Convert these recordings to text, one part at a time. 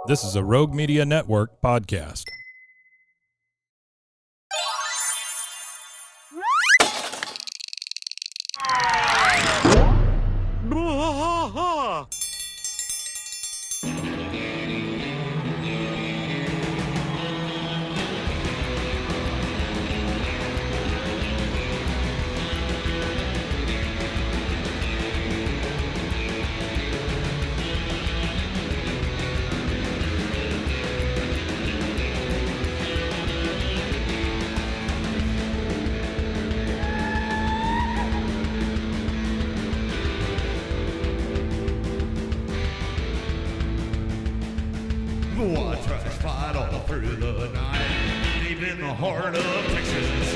This is a Rogue Media Network podcast. One trash fight all through the night, deep in the heart of Texas.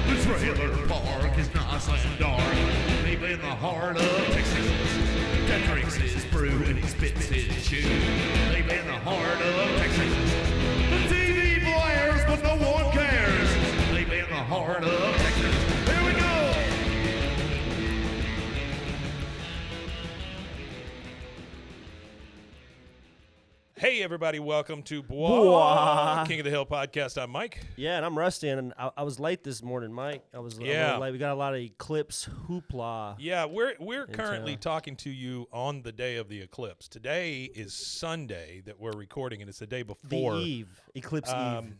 The trailer park is nice and dark, deep in the heart of Texas. Cat drinks his brew and he spits his chew, deep in the heart of Texas. The TV blares, but no one cares, deep in the heart of Texas. Here we go! Hey, everybody, welcome to Bois, King of the Hill podcast. I'm Mike. Yeah, and I'm Rusty, and I was late this morning, Mike. I was a little late. We got a lot of eclipse hoopla. Yeah, we're currently talking to you on the day of the eclipse. Today is Sunday that we're recording, and it's the day before. The eve. Eclipse eve.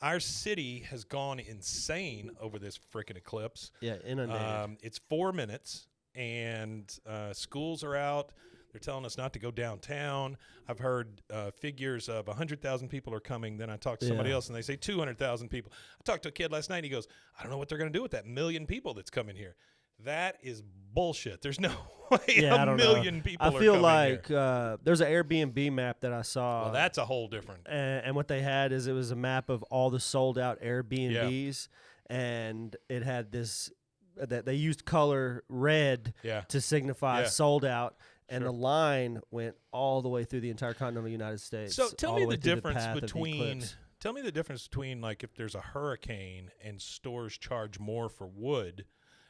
Our city has gone insane over this freaking eclipse. Yeah, inundated. It's 4 minutes, and schools are out. They're telling us not to go downtown. I've heard figures of 100,000 people are coming. Then I talked to somebody else, and they say 200,000 people. I talked to a kid last night. He goes, I don't know what they're going to do with that million people that's coming here. That is bullshit. There's no way a million people are coming here. I feel like there's an Airbnb map that I saw. Well, that's a whole different. And what they had is it was a map of all the sold-out Airbnbs, and it had this that they used color red to signify sold out. And the line went all the way through the entire continental United States. So tell me the difference between like if there's a hurricane and stores charge more for wood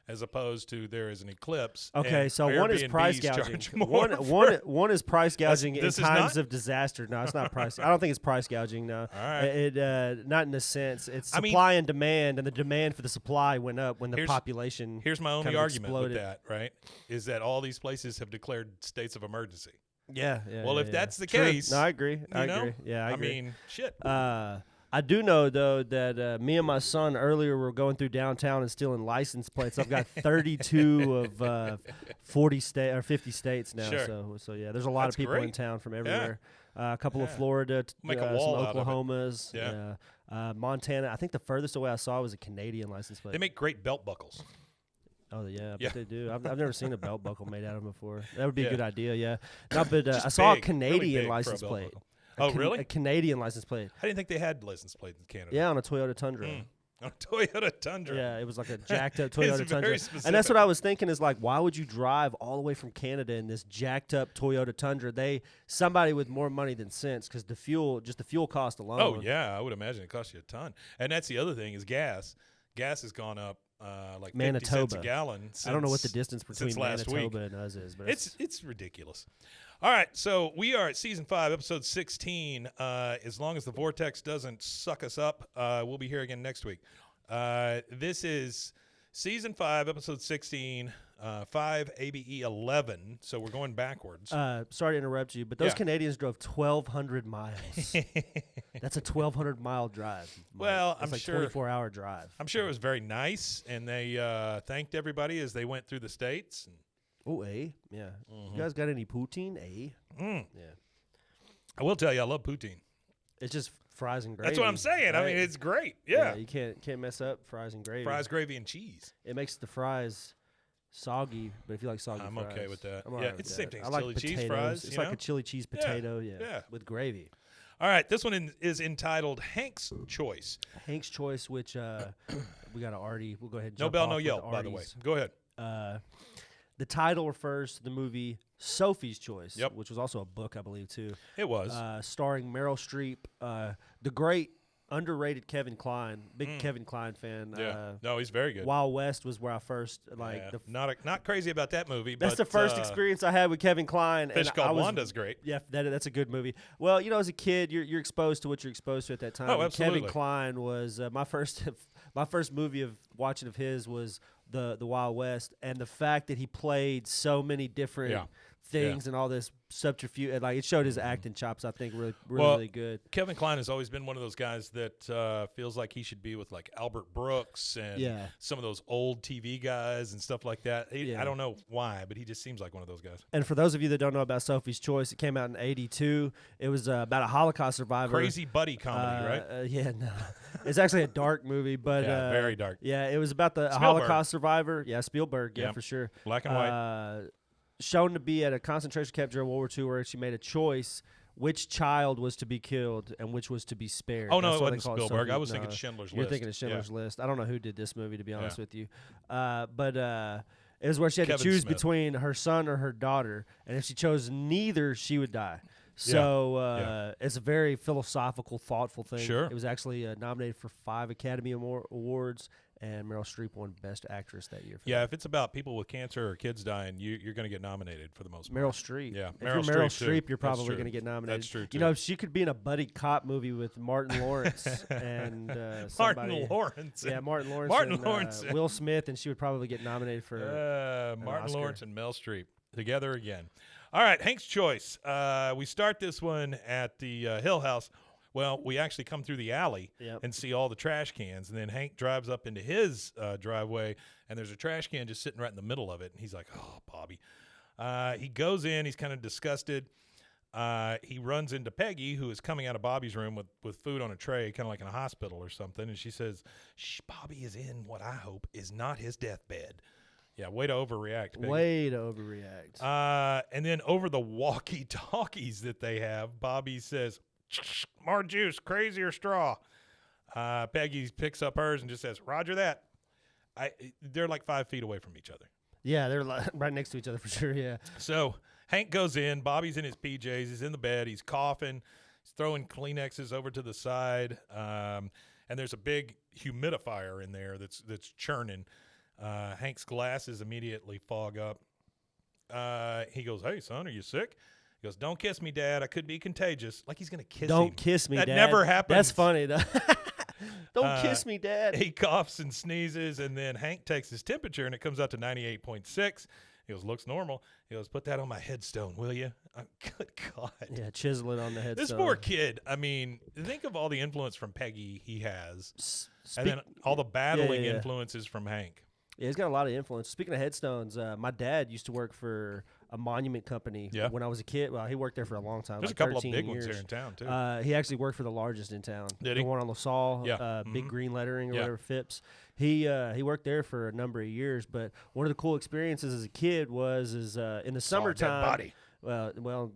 as opposed to there is an eclipse. Okay, so one is price gouging. One is price gouging in times of disaster. No, it's not price. I don't think it's price gouging. No, all right. It not in a sense. It's supply and demand, and the demand for the supply went up when the population. Here's my only argument exploded. with that. Right, is that all these places have declared states of emergency. Yeah. Well, if that's the case, no, I agree. I agree. Yeah, I agree. mean, shit. I do know, though, that me and my son earlier were going through downtown and stealing license plates. I've got 32 of 40 or 50 states now. Sure. So yeah, there's a lot of people in town from everywhere. A couple of Florida, Make some a wall Oklahomas, Yeah. Montana. I think the furthest away I saw was a Canadian license plate. They make great belt buckles. Oh, yeah, but they do. I've never seen a belt buckle made out of them before. That would be a good idea, yeah. No, but I saw a Canadian license plate. Oh, really? A Canadian license plate. I didn't think they had license plates in Canada. Yeah, on a Toyota Tundra. On a Toyota Tundra. Yeah, it was like a jacked up Toyota It's Tundra. very specific. And that's what I was thinking is like, why would you drive all the way from Canada in this jacked up Toyota Tundra? Somebody with more money than sense, because the fuel cost alone. Oh, yeah, I would imagine it costs you a ton. And that's the other thing is gas. Gas has gone up like 50 cents a gallon. I don't know what the distance between Manitoba and us is, but it's ridiculous. All right, so we are at season 5, episode 16. As long as the vortex doesn't suck us up, we'll be here again next week. This is season 5, episode 16, 5 ABE 11. So we're going backwards. Sorry to interrupt you, but those Canadians drove 1,200 miles. That's a 1,200-mile drive. Well, That's I'm sure 24-hour drive. I'm sure it was very nice, and they thanked everybody as they went through the states. Oh, yeah. You guys got any poutine? Yeah. I will tell you, I love poutine. It's just fries and gravy. That's what I'm saying. Right? I mean, it's great. Yeah. You can't mess up fries and gravy. Fries, gravy, and cheese. It makes the fries soggy, but if you like soggy I'm fries, okay with that. I'm all Yeah, right it's the with same thing that. as I chili like cheese potatoes. fries. It's like a chili cheese potato, with gravy. All right, this one is entitled Hank's Choice. Hank's Choice, which we got to Artie. We'll go ahead and No jump bell, off no with yelp, by the way. Artie's. Go ahead. The title refers to the movie Sophie's Choice, Yep. which was also a book, I believe, too. It was. Starring Meryl Streep, the great underrated Kevin Kline. Big Kevin Kline fan. Yeah. No, he's very good. Wild West was where I first not crazy about that movie. That's but, the first experience I had with Kevin Kline. Fish Called Wanda's great. Yeah, that's a good movie. Well, as a kid, you're exposed to what you're exposed to at that time. Oh, absolutely. Kevin Kline was my first movie of watching of his was the Wild West, and the fact that he played so many different things and all this subterfuge, and like it showed his acting chops. I think really good. Kevin Kline has always been one of those guys that feels like he should be with like Albert Brooks and some of those old TV guys and stuff like that. I don't know why, but he just seems like one of those guys. And for those of you that don't know about Sophie's Choice, it came out in '82. It was about a Holocaust survivor. Crazy buddy comedy, right? No, it's actually a dark movie, but very dark. Yeah, it was about the Holocaust survivor. Yeah, Spielberg. Yeah, for sure. Black and white. Shown to be at a concentration camp during World War II, where she made a choice which child was to be killed and which was to be spared. Oh, no, it wasn't Spielberg. I was thinking Schindler's List. You're thinking of Schindler's List. I don't know who did this movie, to be honest with you. But it was where she had to choose between her son or her daughter, and if she chose neither, she would die. So it's a very philosophical, thoughtful thing. Sure. It was actually nominated for 5 Academy Awards, and Meryl Streep won Best Actress that year. If it's about people with cancer or kids dying, you're going to get nominated for the most part. Meryl Streep. Yeah, if you're Meryl Streep, you're probably going to get nominated. That's true, too. If she could be in a buddy cop movie with Martin Lawrence and Martin Lawrence. Yeah, Martin Lawrence and Will Smith, and she would probably get nominated for Martin Lawrence and Meryl Streep together again. All right, Hank's Choice. We start this one at the Hill House. Well, we actually come through the alley and see all the trash cans, and then Hank drives up into his driveway, and there's a trash can just sitting right in the middle of it, and he's like, oh, Bobby. He goes in. He's kind of disgusted. He runs into Peggy, who is coming out of Bobby's room with food on a tray, kind of like in a hospital or something, and she says, Bobby is in what I hope is not his deathbed. Yeah, way to overreact, Peggy. Way to overreact. And then over the walkie-talkies that they have, Bobby says, more juice, crazy or straw. Peggy picks up hers and just says, Roger that. They're like 5 feet away from each other. Yeah, they're right next to each other for sure, yeah. So Hank goes in. Bobby's in his PJs. He's in the bed. He's coughing. He's throwing Kleenexes over to the side. And there's a big humidifier in there that's churning. Hank's glasses immediately fog up. He goes, hey, son, are you sick? He goes, don't kiss me, Dad. I could be contagious. Like he's going to kiss him. Don't kiss me, Dad. That never happens. That's funny. Don't kiss me, Dad. He coughs and sneezes, and then Hank takes his temperature, and it comes out to 98.6. He goes, looks normal. He goes, put that on my headstone, will you? Good God. Yeah, chisel it on the headstone. This poor kid, I mean, think of all the influence from Peggy he has, and then all the battling influences from Hank. Yeah, he's got a lot of influence. Speaking of headstones, my dad used to work for a monument company when I was a kid. Well, he worked there for a long time. There's like a couple of 13 big years. ones here in town, too. He actually worked for the largest in town. Did he? The one on LaSalle, big green lettering or whatever, Phipps. He worked there for a number of years, but one of the cool experiences as a kid was in the summertime. Dead body. Well,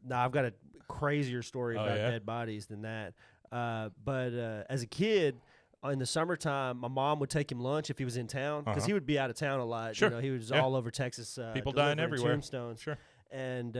no, I've got a crazier story about dead bodies than that. But as a kid, in the summertime, my mom would take him lunch if he was in town because he would be out of town a lot. Sure. He was all over Texas. People dying everywhere. Tombstones. Sure. And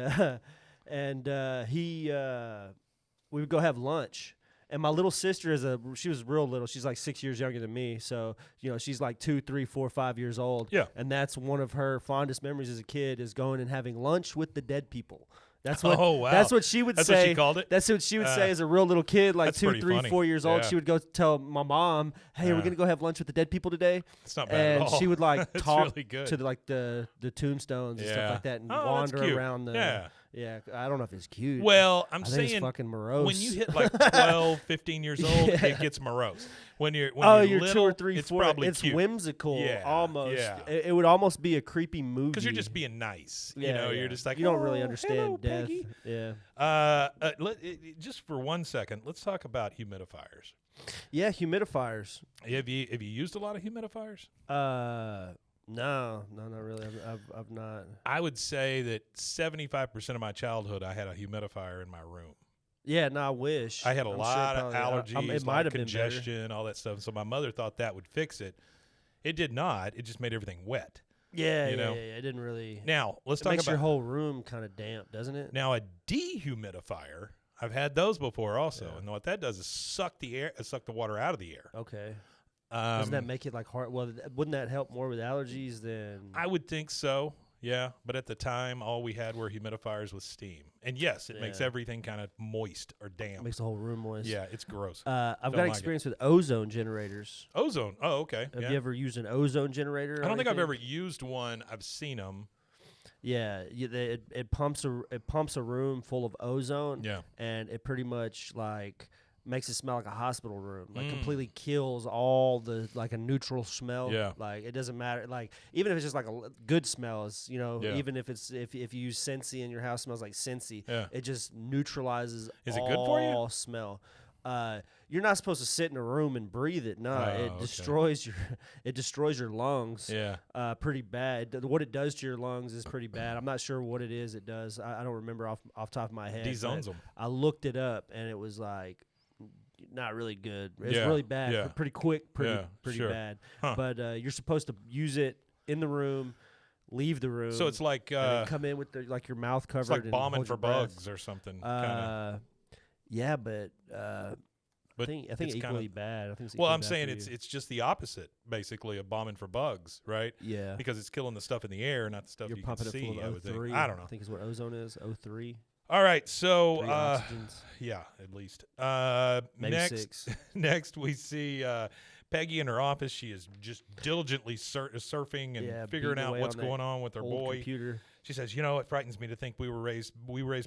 we would go have lunch. And my little sister she was real little. She's like 6 years younger than me. So, she's like 2, 3, 4, 5 years old. Yeah. And that's one of her fondest memories as a kid is going and having lunch with the dead people. That's what. Oh, wow. That's what she would say. That's what she called it? That's what she would say as a real little kid, like 2, 3, 4 years old. Yeah. She would go tell my mom, "Hey, are we gonna go have lunch with the dead people today?" It's not bad at all. And she would like talk really good. to the tombstones and stuff like that, and wander around the. Yeah, I don't know if it's cute. Well, I think it's fucking morose. When you hit like 12, 15 years old, it gets morose. When you're you're little, 2 or 3, it's 4. probably It's cute. whimsical, almost. Yeah. It would almost be a creepy movie because you're just being nice. Yeah, you're just like you don't really understand hello, death. Peggy. Yeah. Just for 1 second, let's talk about humidifiers. Yeah, humidifiers. Have you used a lot of humidifiers? No, not really. I've not. I would say that 75% of my childhood, I had a humidifier in my room. Yeah, no, I wish. I had a lot of allergies, it might have been congestion, all that stuff. So my mother thought that would fix it. It did not. It just made everything wet. Yeah, yeah. It didn't really. Now let's talk about. It makes your whole room kind of damp, doesn't it? Now a dehumidifier. I've had those before also, and what that does is suck the water out of the air. Okay. Doesn't that make it like hard? Well, wouldn't that help more with allergies than? I would think so. Yeah, but at the time, all we had were humidifiers with steam, and yes, it makes everything kind of moist or damp. Makes the whole room moist. Yeah, it's gross. I've got experience with ozone generators. Ozone? Oh, okay. Have you ever used an ozone generator? I don't think I've ever used one. I've seen them. Yeah, it pumps a room full of ozone. Yeah, and it pretty much like makes it smell like a hospital room. Like completely kills all the like a neutral smell. Yeah, like it doesn't matter. Like even if it's just like a good smell, is even if it's if you use Scentsy and your house smells like Scentsy, it just neutralizes. Is it good for you? All smell. You're not supposed to sit in a room and breathe it. No, it destroys your lungs. Yeah, pretty bad. What it does to your lungs is pretty bad. I'm not sure what it is. It does. I don't remember off top of my head. Dezones them. I looked it up and it was like not really good. It's really bad. Yeah. Pretty quick. Pretty bad. Huh. But you're supposed to use it in the room. Leave the room. So it's like and then come in with like your mouth covered. It's like and bombing hold for your breath. bugs or something. Yeah, but I think it's equally bad. I think it's I'm saying it's just the opposite, basically, of bombing for bugs, right? Yeah, because it's killing the stuff in the air, not the stuff you're you pumping can see. It full of I would think. O3. I don't know. I think is what ozone is. O3. All right, so yeah, at least. Maybe next, 6. Next we see Peggy in her office. She is just diligently surfing and figuring out what's going on with her boy. Computer. She says, it frightens me to think we raised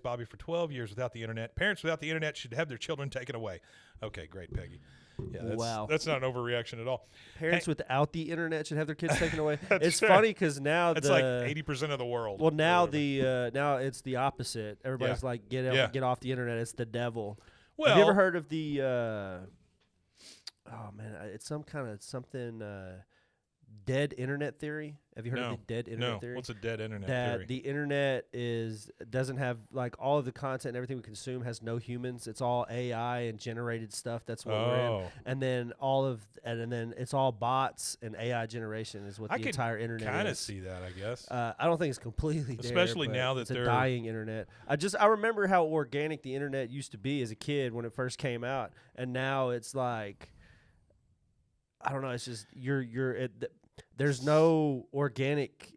Bobby for 12 years without the internet. Parents without the internet should have their children taken away. Okay, great, Peggy. Yeah, that's not an overreaction at all. Parents without the internet should have their kids taken away. It's funny because now it's like 80% of the world. Well, now now it's the opposite. Everybody's like, get off the internet. It's the devil. Well, have you ever heard of the? Oh man, it's something. Dead internet theory. Have you heard of the dead internet theory? What's a dead internet theory? The internet doesn't have like all of the content and everything we consume has no humans. It's all AI and generated stuff. That's what we're in. And then and then it's all bots and AI generation is what the entire internet is. I kind of see that, I guess. I don't think it's completely especially there, now that it's a dying internet. I remember how organic the internet used to be as a kid when it first came out, and now it's like I don't know. It's just there's no organic.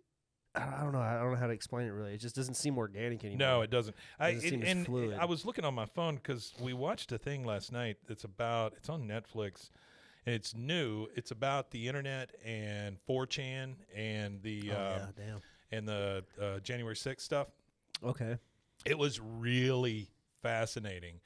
I don't know how to explain it really. It just doesn't seem organic anymore. No, it doesn't. Seem fluid. I was looking on my phone because we watched a thing last night it's on Netflix, and it's new. It's about the internet and 4chan and the and the January 6th stuff. Okay. It was really fascinating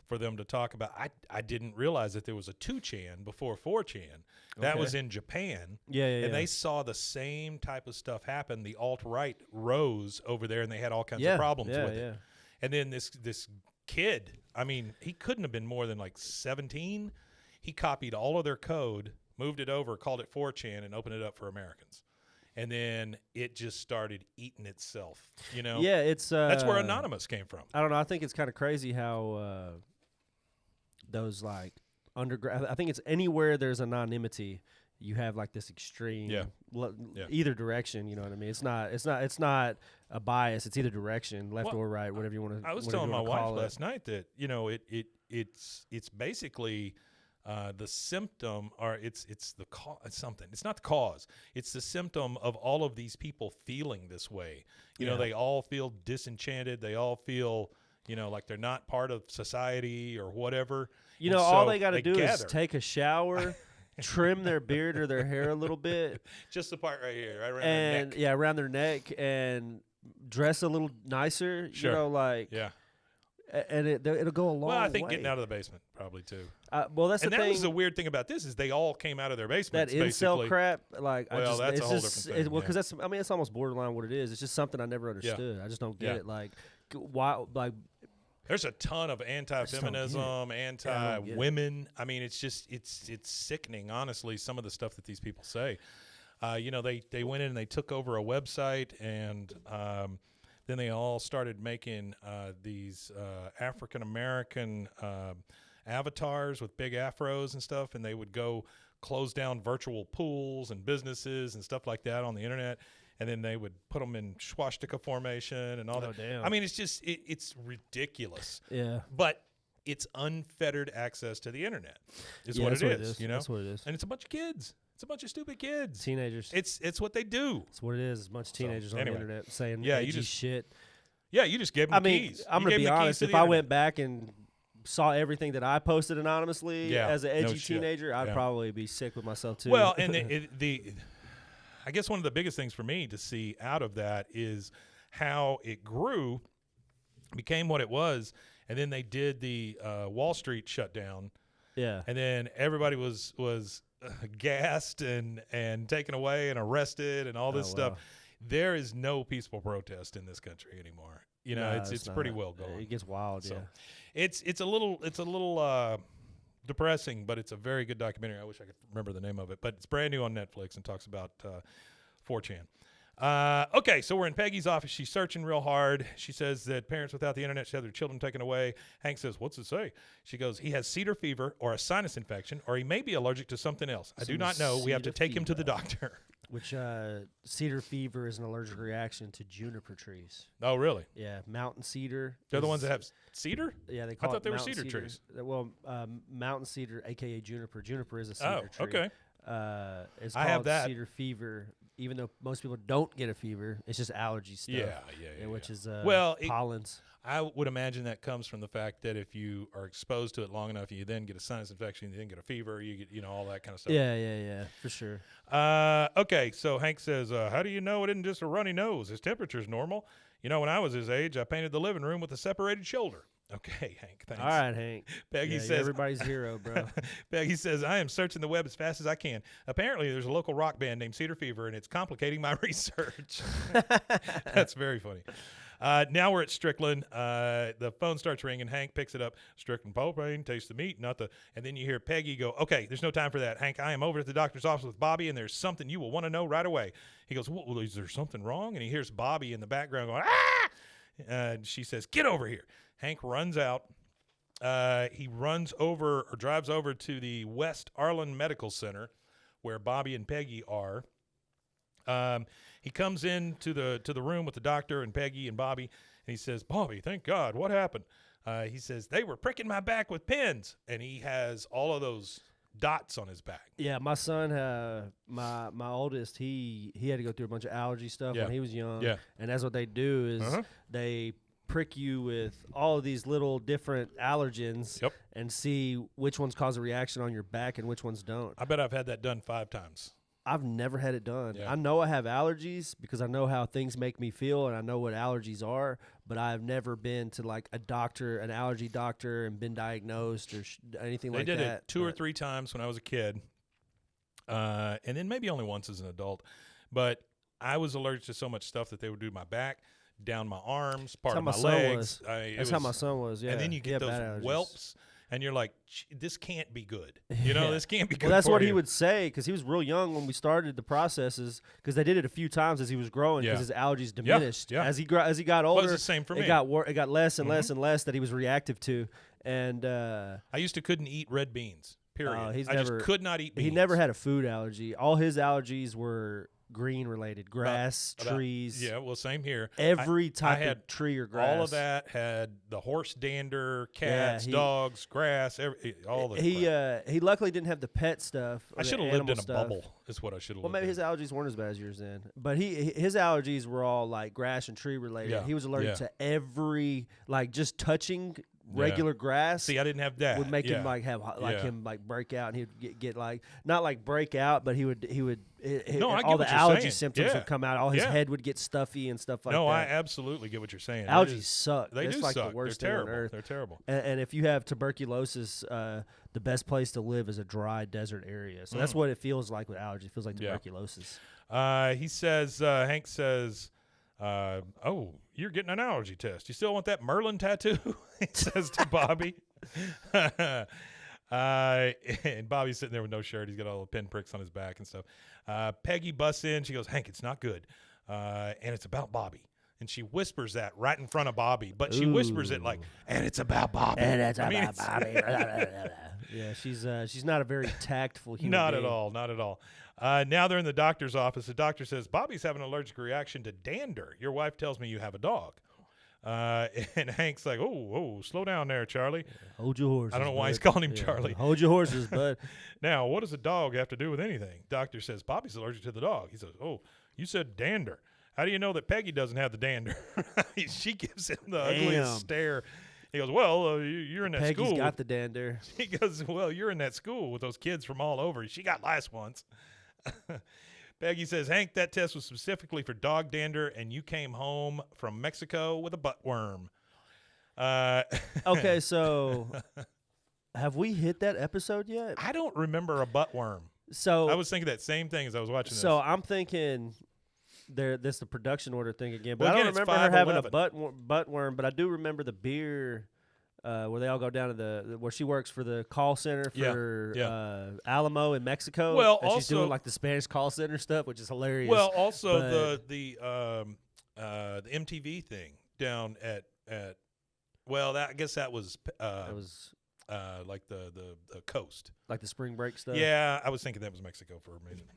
for them to talk about. I didn't realize that there was a 2chan before 4chan. That was in Japan. And they saw the same type of stuff happen. The alt-right rose over there, and they had all kinds of problems with it. And then this kid, I mean, he couldn't have been more than like 17. He copied all of their code, moved it over, called it 4chan, and opened it up for Americans. And then it just started eating itself, Yeah, it's that's where Anonymous came from. I don't know. I think it's kind of crazy how those like underground. I think it's anywhere there's anonymity, you have like this extreme, either direction. You know what I mean? It's not a bias. It's either direction, left or right, whatever you want to. I was telling my wife last night that it's basically. The symptom, or it's the cause. Something. It's not the cause. It's the symptom of all of these people feeling this way. You know, they all feel disenchanted. They all feel, like they're not part of society or whatever. All they got to do is take a shower, trim their beard or their hair a little bit, just the part right here, right around their neck. Yeah, around their neck, and dress a little nicer. Sure. And it'll go a long way. Well, I think getting out of the basement probably too. Well, that's the thing. And that was the weird thing about this is they all came out of their basements. That incel crap, like that's a whole different thing. Well, because it's almost borderline what it is. It's just something I never understood. I just don't get it. Like, why? Like, there's a ton of anti-feminism, anti-women. I mean, it's just it's sickening, honestly. Some of the stuff that these people say. They went in and they took over a website and. Then they all started making these African-American avatars with big afros and stuff, and they would go close down virtual pools and businesses and stuff like that on the internet. and then they would put them in swastika formation and all that. Damn. I mean, it's just it's ridiculous. Yeah. But it's unfettered access to the internet. Is what it is. You know, that's what it is. And it's a bunch of kids. It's a bunch of stupid kids. Teenagers. It's what they do. It's what it is. It's a bunch of teenagers on the internet saying edgy shit. Yeah, you just gave them keys. I'm going to be honest. If I went back and saw everything that I posted anonymously as an edgy teenager, I'd probably be sick with myself too. Well, and I guess one of the biggest things for me to see out of that is how it grew, became what it was, and then they did the Wall Street shutdown. Yeah. And then everybody was gassed and taken away and arrested and all this stuff. Wow. There is no peaceful protest in this country anymore. You know, it's pretty well going. It gets wild. So it's a little depressing, but it's a very good documentary. I wish I could remember the name of it, but it's brand new on Netflix and talks about 4chan. Okay, so we're in Peggy's office. She's searching real hard. She says that parents without the internet should have their children taken away. Hank says, "What's it say?" She goes, "He has cedar fever or a sinus infection, or he may be allergic to something else. I do not know. We have to take him to the doctor." Which cedar fever is an allergic reaction to juniper trees. Oh, really? Yeah, mountain cedar. They're the ones that have cedar? Yeah, they call it. I thought they were cedar trees. Well, mountain cedar, aka juniper. Juniper is a cedar tree. Oh, okay. It's called cedar fever. Even though most people don't get a fever, it's just allergy stuff. Yeah. Which is pollens. I would imagine that comes from the fact that if you are exposed to it long enough, you then get a sinus infection, you then get a fever, you get all that kind of stuff. Yeah, for sure. Okay, so Hank says, "How do you know it isn't just a runny nose? His temperature's normal. You know, when I was his age, I painted the living room with a separated shoulder." Okay, Hank, thanks. All right, Hank. Peggy says, everybody's hero, bro. Peggy says, "I am searching the web as fast as I can. Apparently, there's a local rock band named Cedar Fever, and it's complicating my research." That's very funny. Now we're at Strickland. The phone starts ringing. Hank picks it up. "Strickland propane, taste the meat, not the..." And then you hear Peggy go, "Okay, there's no time for that. Hank, I am over at the doctor's office with Bobby, and there's something you will want to know right away." He goes, "Well, is there something wrong?" And he hears Bobby in the background going, "Ah!" And she says, "Get over here." Hank runs out. He runs over or drives over to the West Arlen Medical Center where Bobby and Peggy are. He comes into the room with the doctor and Peggy and Bobby, and he says, "Bobby, thank God, what happened?" He says, "They were pricking my back with pins," and he has all of those dots on his back. Yeah, my son, my oldest, he had to go through a bunch of allergy stuff when he was young. Yeah. And that's what they do is they prick you with all of these little different allergens and see which ones cause a reaction on your back and which ones don't. I bet I've had that done 5 times. I've never had it done. Yeah. I know I have allergies because I know how things make me feel and I know what allergies are, but I've never been to like a doctor, an allergy doctor, and been diagnosed or anything like that. They did it 2 or 3 times when I was a kid, and then maybe only once as an adult. But I was allergic to so much stuff that they would do my back, down my arms, part of my legs. That's how my son was, yeah. And then you get those whelps, and you're like, "This can't be good." You know, this can't be good. Well, that's for what you. he would say because he was real young when we started the processes because they did it a few times as he was growing because his allergies diminished. Yeah. As he got older, it was the same for me. It got less and less and less that he was reactive to. And I couldn't eat red beans, period. I just could not eat beans. He never had a food allergy. All his allergies were green related, grass, trees. Yeah, well, same here. Every type of tree or grass. All of that had the horse dander, cats, dogs, grass, all the he luckily didn't have the pet stuff. I should have lived in a bubble is what I should have lived in. Well, maybe his allergies weren't as bad as yours then. But his allergies were all like grass and tree related. Yeah. He was allergic to every, like just touching regular grass. See, I didn't have that. Would make him like have him like break out, and he would get like not like break out, but he would all the allergy symptoms would come out. All his head would get stuffy and stuff like that. No, I absolutely get what you're saying. Allergies suck. They do like suck. The worst They're thing terrible. on earth. They're terrible. And if you have tuberculosis, the best place to live is a dry desert area. So that's what it feels like with allergies. It feels like tuberculosis. He says, Hank says, "Oh, you're getting an allergy test. You still want that Merlin tattoo?" He says to Bobby. And Bobby's sitting there with no shirt. He's got all the pinpricks on his back and stuff. Peggy busts in. She goes, "Hank, it's not good. And it's about Bobby." And she whispers that right in front of Bobby. But she whispers it like, "And it's about Bobby." And it's about Bobby. Yeah, she's not a very tactful human Not being. at all. Not at all. Now they're in the doctor's office. The doctor says, Bobby's having an allergic reaction to dander. Your wife tells me you have a dog. And Hank's like, oh, slow down there, Charlie. Hold your horses. I don't know why bud. he's calling him Charlie. Hold your horses, bud. Now, what does a dog have to do with anything? Doctor says, Bobby's allergic to the dog. He says, oh, you said dander. How do you know that Peggy doesn't have the dander? She gives him the ugliest stare. He goes, well, you're in that school. Peggy's got the dander. He goes, well, you're in that school with those kids from all over. She got lice once. Peggy says, Hank, that test was specifically for dog dander, and you came home from Mexico with a butt worm. Okay, so have we hit that episode yet? I don't remember a butt worm. So I was thinking that same thing as I was watching this. So I'm thinking this the production order thing again. But Well, I don't again, it's remember her having a 511. butt worm, but I do remember the beer where they all go down to where she works for the call center for Alamo in Mexico. Well, and she's also doing like the Spanish call center stuff, which is hilarious. Well, also the MTV thing down at well, I guess that was like the coast, like the spring break stuff. Yeah, I was thinking that was Mexico for a minute.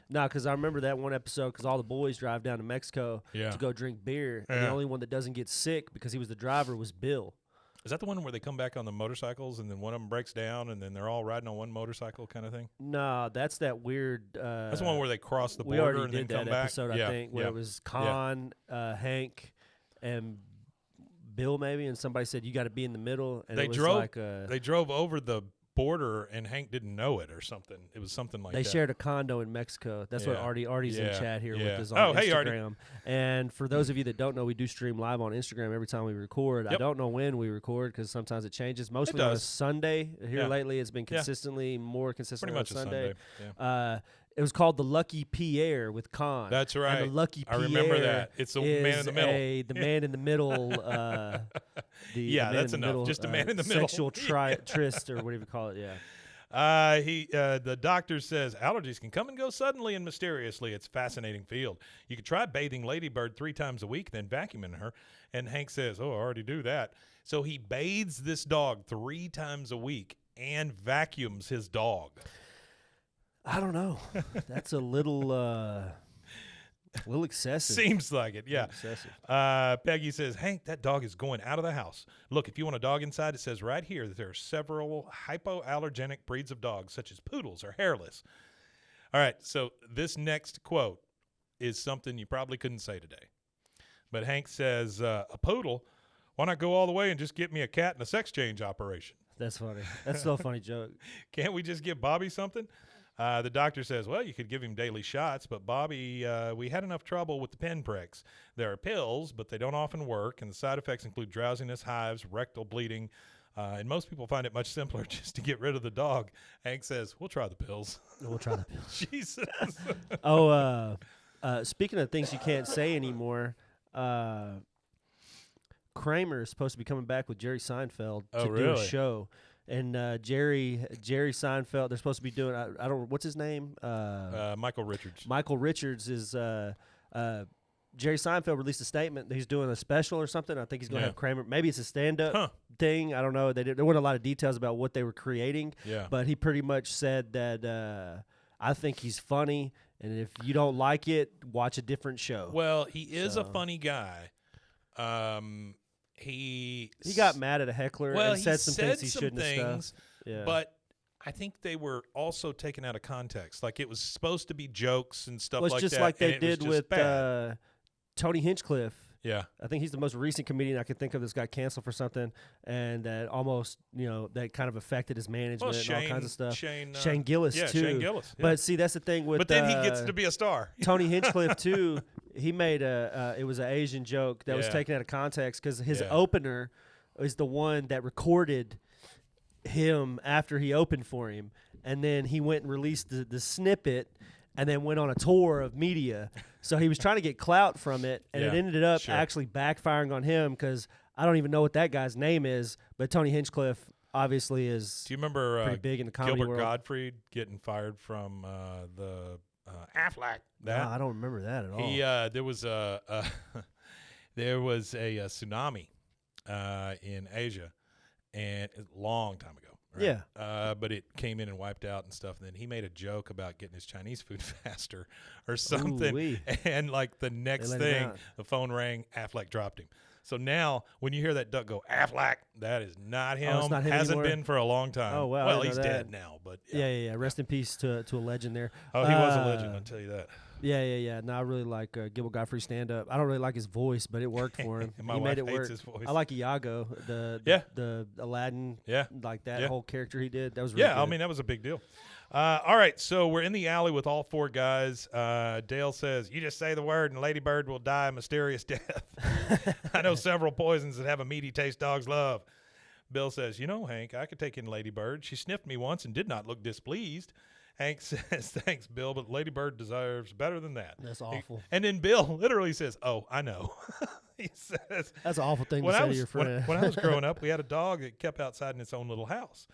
No, because I remember that one episode because all the boys drive down to Mexico to go drink beer, and the only one that doesn't get sick because he was the driver was Bill. Is that the one where they come back on the motorcycles and then one of them breaks down and then they're all riding on one motorcycle kind of thing? No, that's that weird. That's the one where they cross the we border already and did then come that back. episode, I think, where it was Con, Hank, and Bill maybe, and somebody said you got to be in the middle. And they it was drove. like they drove over the border and Hank didn't know it or something. It was something like they that. They shared a condo in Mexico. That's what Artie's in chat here with us on Instagram. Hey, Artie. And for those of you that don't know, we do stream live on Instagram every time we record. I don't know when we record because sometimes it changes. Mostly on a Sunday. Here lately, it's been consistently more consistent on a Sunday. It was called the Lucky Pierre with Con. That's right. And the Lucky Pierre. I remember that. It's the man in the middle. The man in the middle. That's enough. Just a man in the middle. Sexual tryst or whatever you call it. Yeah. The doctor says allergies can come and go suddenly and mysteriously. It's a fascinating field. You could try bathing Ladybird 3 times a week, then vacuuming her. And Hank says, oh, I already do that. So he bathes this dog 3 times a week and vacuums his dog. I don't know. That's a little excessive. Seems like it, yeah. Excessive. Peggy says, Hank, that dog is going out of the house. Look, if you want a dog inside, it says right here that there are several hypoallergenic breeds of dogs, such as poodles or hairless. All right, so this next quote is something you probably couldn't say today. But Hank says, a poodle? Why not go all the way and just get me a cat and a sex change operation? That's funny. That's still a funny joke. Can't we just give Bobby something? The doctor says, well, you could give him daily shots, but Bobby, we had enough trouble with the pinpricks. There are pills, but they don't often work, and the side effects include drowsiness, hives, rectal bleeding, and most people find it much simpler just to get rid of the dog. Hank says, we'll try the pills. We'll try the pills. Jesus. Speaking of things you can't say anymore, Kramer is supposed to be coming back with Jerry Seinfeld to do a show. And Jerry Seinfeld, they're supposed to be doing. I don't. What's his name? Michael Richards. Michael Richards is. Jerry Seinfeld released a statement that he's doing a special or something. I think he's going to have Kramer. Maybe it's a stand-up thing. I don't know. There weren't a lot of details about what they were creating. Yeah. But he pretty much said that I think he's funny, and if you don't like it, watch a different show. Well, he is a funny guy. He got mad at a heckler and said some things he shouldn't have said. Yeah. But I think they were also taken out of context. Like it was supposed to be jokes and stuff like that. Well, it's just like they did with Tony Hinchcliffe. Yeah. I think he's the most recent comedian I can think of that's got canceled for something, and that almost, that kind of affected his management and all kinds of stuff. Shane Gillis, too. Shane Gillis. Yeah. But see, that's the thing with But then he gets to be a star. Tony Hinchcliffe, too. He made it was an Asian joke that was taken out of context because his opener is the one that recorded him after he opened for him, and then he went and released the snippet and then went on a tour of media. So he was trying to get clout from it, and it ended up actually backfiring on him because I don't even know what that guy's name is, but Tony Hinchcliffe obviously is. Do you remember pretty big in the comedy Gilbert world. Gottfried getting fired from the Affleck? No, I don't remember that at all. He there was a tsunami in Asia, and a long time ago. Right? Yeah. But it came in and wiped out and stuff. And then he made a joke about getting his Chinese food faster or something. Ooh-wee. And like the next thing, the phone rang, Affleck dropped him. So now when you hear that duck go, Affleck, that is not him. Oh, it's not him Hasn't anymore? been for a long time. Oh, wow. Well, he's dead now. But yeah. Rest in peace to a legend there. Oh, he was a legend, I'll tell you that. Yeah. No, I really like Gilbert Gottfried's stand-up. I don't really like his voice, but it worked for him. My he wife made it hates work. his voice. I like Iago, the Aladdin, like that whole character he did. That was really good. I mean, that was a big deal. All right, so we're in the alley with all four guys. Dale says, you just say the word and Ladybird will die a mysterious death. I know several poisons that have a meaty taste dogs love. Bill says, you know, Hank, I could take in Ladybird. She sniffed me once and did not look displeased. Hank says, thanks, Bill, but Ladybird deserves better than that. That's awful. And then Bill literally says, oh, I know. He says, that's an awful thing to say to your friend. When I was growing up, we had a dog that kept outside in its own little house.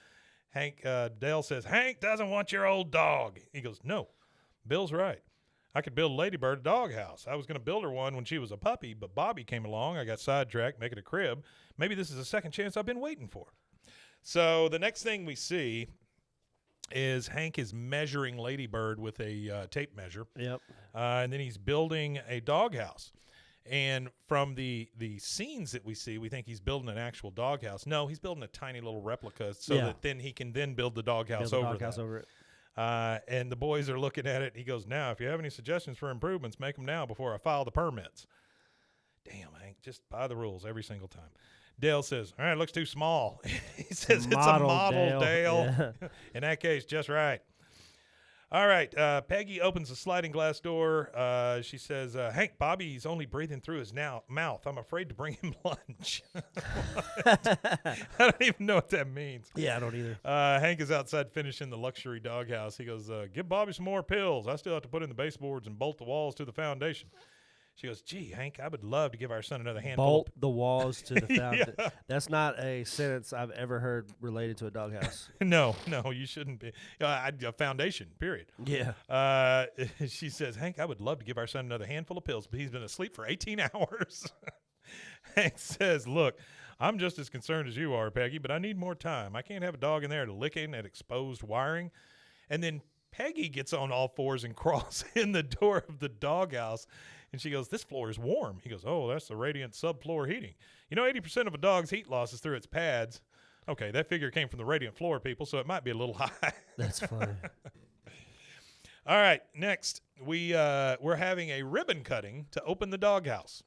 Dale says, Hank doesn't want your old dog. He goes, no, Bill's right. I could build Ladybird a doghouse. I was going to build her one when she was a puppy, but Bobby came along. I got sidetracked, making a crib. Maybe this is a second chance I've been waiting for. So the next thing we see is Hank is measuring Ladybird with a tape measure. Yep. And then he's building a doghouse. And from the scenes that we see, we think he's building an actual doghouse. No, he's building a tiny little replica so that then he can then build the doghouse over it. And the boys are looking at it. He goes, now, if you have any suggestions for improvements, make them now before I file the permits. Damn, Hank, just by the rules every single time. Dale says, all right, it looks too small. He says, it's a model, Dale. Yeah. In that case, just right. All right, Peggy opens the sliding glass door. She says, Hank, Bobby's only breathing through his mouth. I'm afraid to bring him lunch. I don't even know what that means. Yeah, I don't either. Hank is outside finishing the luxury doghouse. He goes, give Bobby some more pills. I still have to put in the baseboards and bolt the walls to the foundation. She goes, gee, Hank, I would love to give our son another handful. Bolt the walls to the foundation. Yeah. That's not a sentence I've ever heard related to a doghouse. No, you shouldn't be. A foundation, period. Yeah. She says, Hank, I would love to give our son another handful of pills, but he's been asleep for 18 hours. Hank says, look, I'm just as concerned as you are, Peggy, but I need more time. I can't have a dog in there licking at exposed wiring. And then Peggy gets on all fours and crawls in the door of the doghouse. And she goes, this floor is warm. He goes, oh, that's the radiant subfloor heating. You know, 80% of a dog's heat loss is through its pads. Okay, that figure came from the radiant floor people, so it might be a little high. That's funny. All right, next, we're having a ribbon cutting to open the doghouse.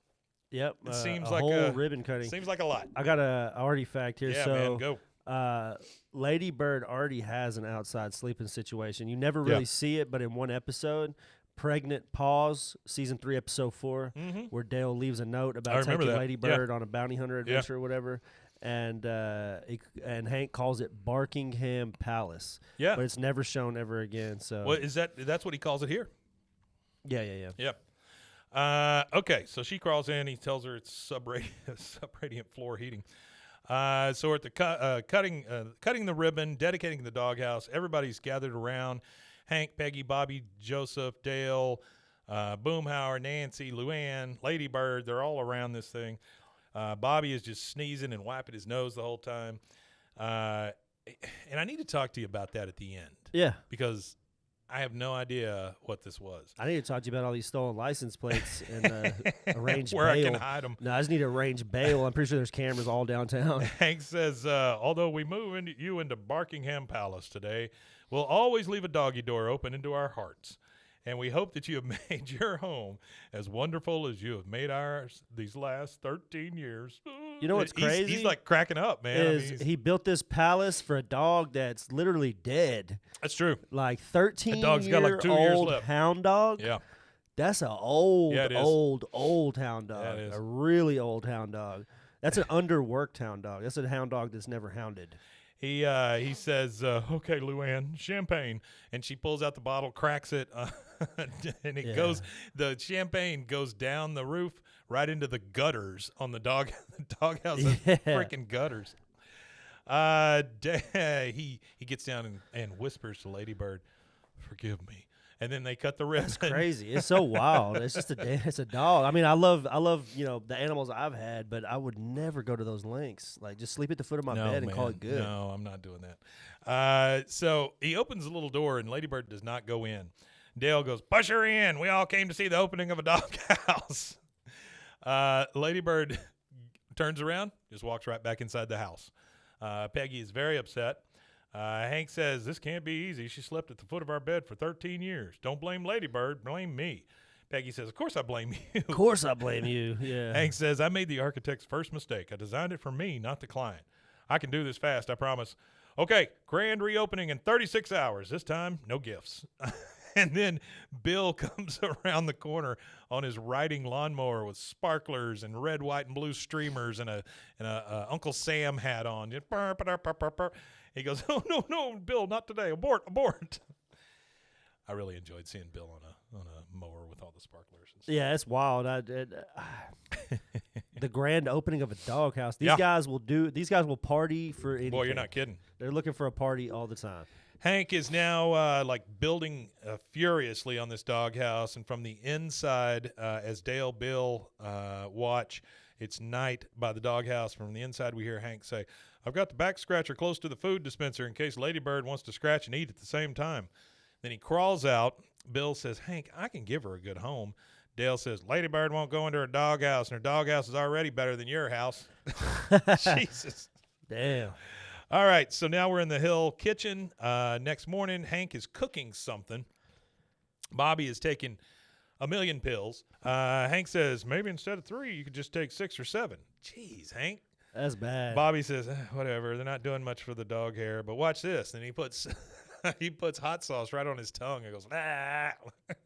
Yep. It seems a like whole ribbon cutting. Seems like a lot. I got a artifact here. Yeah, so, man, go. Ladybird already has an outside sleeping situation. You never really see it, but in one episode, Pregnant Pause, season 3, episode 4, where Dale leaves a note about taking Ladybird on a bounty hunter adventure or whatever, and Hank calls it Barkingham Palace. Yeah, but it's never shown ever again. So, well, that's what he calls it here? Yeah. Yep. Okay, so she crawls in. He tells her it's subradiant floor heating. So we're at the cutting the ribbon, dedicating the doghouse. Everybody's gathered around. Hank, Peggy, Bobby, Joseph, Dale, Boomhauer, Nancy, Luann, Ladybird, they're all around this thing. Bobby is just sneezing and wiping his nose the whole time. And I need to talk to you about that at the end. Yeah. Because I have no idea what this was. I need to talk to you about all these stolen license plates and arrange where bail. I can hide them. No, I just need to arrange bail. I'm pretty sure there's cameras all downtown. Hank says, although we move into Barkingham Palace today, we'll always leave a doggy door open into our hearts. And we hope that you have made your home as wonderful as you have made ours these last 13 years. You know what's crazy? He's like cracking up, man. He built this palace for a dog that's literally dead. That's true. Like 13 dog's got like 2 years left. Hound dog. Yeah. That's an old hound dog. Yeah, it is. A really old hound dog. That's an underworked hound dog. That's a hound dog that's never hounded. He says, okay, Luann, champagne. And she pulls out the bottle, cracks it, and it goes, the champagne goes down the roof right into the gutters on the doghouse, freaking gutters. He gets down and whispers to Ladybird, forgive me. and then they cut the ribbon. That's crazy. It's so wild. It's just it's a dog. I mean, I love the animals I've had, but I would never go to those lengths. Like, just sleep at the foot of my bed and call it good. No, I'm not doing that. So he opens the little door, and Ladybird does not go in. Dale goes, push her in. We all came to see the opening of a doghouse. Ladybird turns around, just walks right back inside the house. Peggy is very upset. Hank says, this can't be easy. She slept at the foot of our bed for 13 years. Don't blame Ladybird. Blame me. Peggy says, of course I blame you. Of course I blame you. Yeah. Hank says, I made the architect's first mistake. I designed it for me, not the client. I can do this fast, I promise. Okay, grand reopening in 36 hours. This time, no gifts. And then Bill comes around the corner on his riding lawnmower with sparklers and red, white, and blue streamers and a Uncle Sam hat on. He goes, oh, no, Bill, not today. Abort. I really enjoyed seeing Bill on a mower with all the sparklers and stuff. Yeah, it's wild. The grand opening of a doghouse. These guys will party for anything. Boy, you're not kidding. They're looking for a party all the time. Hank is now building furiously on this doghouse, and from the inside, as Dale Bill watch, it's night by the doghouse. From the inside, we hear Hank say, I've got the back scratcher close to the food dispenser in case Ladybird wants to scratch and eat at the same time. Then he crawls out. Bill says, Hank, I can give her a good home. Dale says, Ladybird won't go into her doghouse, and her doghouse is already better than your house. Jesus. Damn. All right, so now we're in the Hill kitchen. Next morning, Hank is cooking something. Bobby is taking a million pills. Hank says, maybe instead of 3, you could just take 6 or 7. Jeez, Hank. That's bad. Bobby says, whatever, they're not doing much for the dog hair, but watch this. And he puts hot sauce right on his tongue and goes,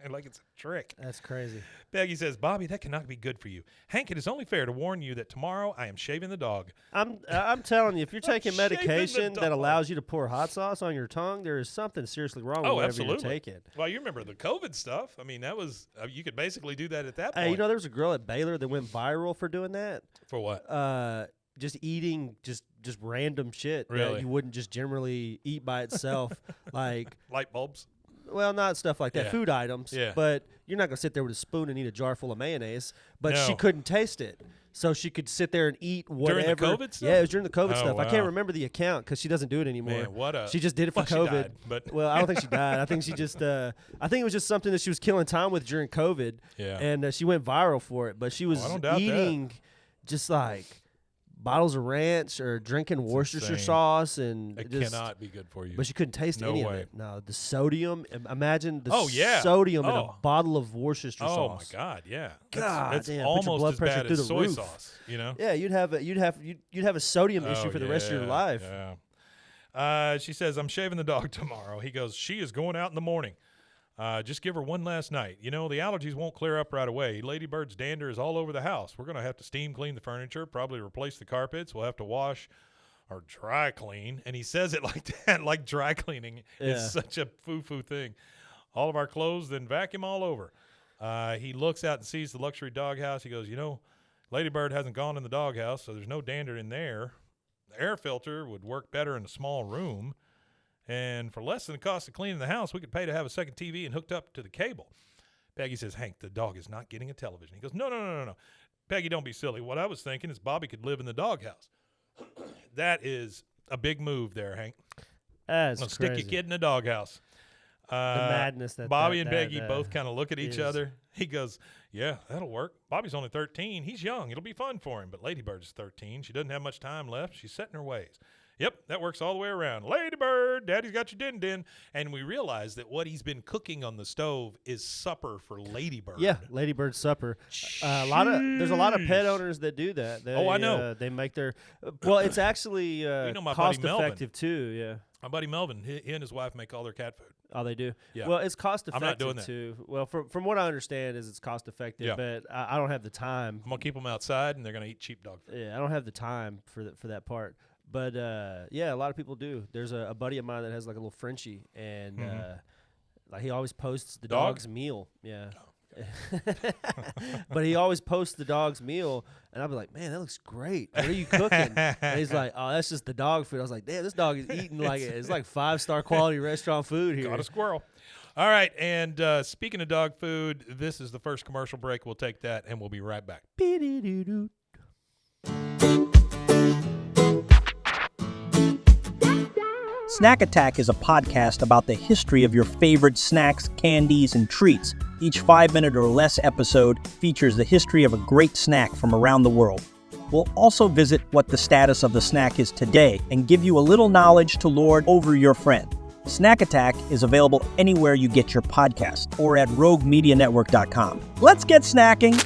like it's a trick. That's crazy. Peggy says, Bobby, that cannot be good for you. Hank, it is only fair to warn you that tomorrow I am shaving the dog. I'm telling you, if you're taking medication that allows you to pour hot sauce on your tongue, there is something seriously wrong with whatever you're taking. Well, you remember the COVID stuff. I mean, that was you could basically do that at that point. Hey, there was a girl at Baylor that went viral for doing that. For what? Just eating just random shit really? That you wouldn't just generally eat by itself. Like light bulbs? Well, not stuff like that. Yeah. Food items. Yeah. But you're not going to sit there with a spoon and eat a jar full of mayonnaise. But No. she couldn't taste it. So she could sit there and eat whatever. During the COVID stuff? Yeah, it was during the COVID stuff. Wow. I can't remember the account because she doesn't do it anymore. Man, she just did it for COVID. She died, but well, I don't think she died. I think she just I think it was just something that she was killing time with during COVID. Yeah. And she went viral for it. But she was eating just like bottles of ranch or drinking Worcestershire sauce, and it cannot be good for you. But she couldn't taste any of it. No, the sodium. Imagine the sodium in a bottle of Worcestershire sauce. Oh my God, yeah. God, damn, almost put your blood as pressure bad through as the soy roof. sauce. You know. Yeah, you'd have a sodium issue for the rest of your life. Yeah. She says, "I'm shaving the dog tomorrow." He goes, "She is going out in the morning. Just give her one last night. You know, the allergies won't clear up right away. Ladybird's dander is all over the house. We're going to have to steam clean the furniture, probably replace the carpets. We'll have to wash or dry clean." And he says it like that, like dry cleaning is such a foo-foo thing. "All of our clothes, then vacuum all over." He looks out and sees the luxury doghouse. He goes, "You know, Ladybird hasn't gone in the doghouse, so there's no dander in there. The air filter would work better in a small room. And for less than the cost of cleaning the house, we could pay to have a second TV and hooked up to the cable." Peggy says, "Hank, the dog is not getting a television." He goes, No. Peggy, don't be silly. What I was thinking is Bobby could live in the doghouse." That is a big move there, Hank. That's crazy. Stick your kid in a doghouse. The madness that Bobby and Peggy both kind of look at each is. other. He goes, "Yeah, that'll work. Bobby's only 13. He's young. It'll be fun for him. But Ladybird is 13. She doesn't have much time left. She's set in her ways." Yep, that works all the way around. "Ladybird, Daddy's got your din-din." And we realize that what he's been cooking on the stove is supper for Ladybird. Yeah, Ladybird supper. There's a lot of pet owners that do that. I know. They make their well. It's actually my cost buddy Melvin. effective too. Yeah. My buddy Melvin, he and his wife make all their cat food. Oh, they do. Yeah. Well, it's cost effective I'm not doing that. too. Well, from what I understand, is it's cost effective. Yeah. But I don't have the time. I'm gonna keep them outside, and they're gonna eat cheap dog food. Yeah, I don't have the time for that part. But yeah, a lot of people do. There's a buddy of mine that has like a little Frenchie, and like he always posts the dog's meal. Yeah. But he always posts the dog's meal, and I'll be like, "Man, that looks great. What are you cooking?" And he's like, "Oh, that's just the dog food." I was like, "Damn, this dog is eating like it's like 5-star quality restaurant food here." Got a squirrel. All right, and speaking of dog food, this is the first commercial break. We'll take that, and we'll be right back. Snack Attack is a podcast about the history of your favorite snacks, candies, and treats. Each 5-minute or less episode features the history of a great snack from around the world. We'll also visit what the status of the snack is today and give you a little knowledge to lord over your friend. Snack Attack is available anywhere you get your podcast or at roguemedianetwork.com. Let's get snacking!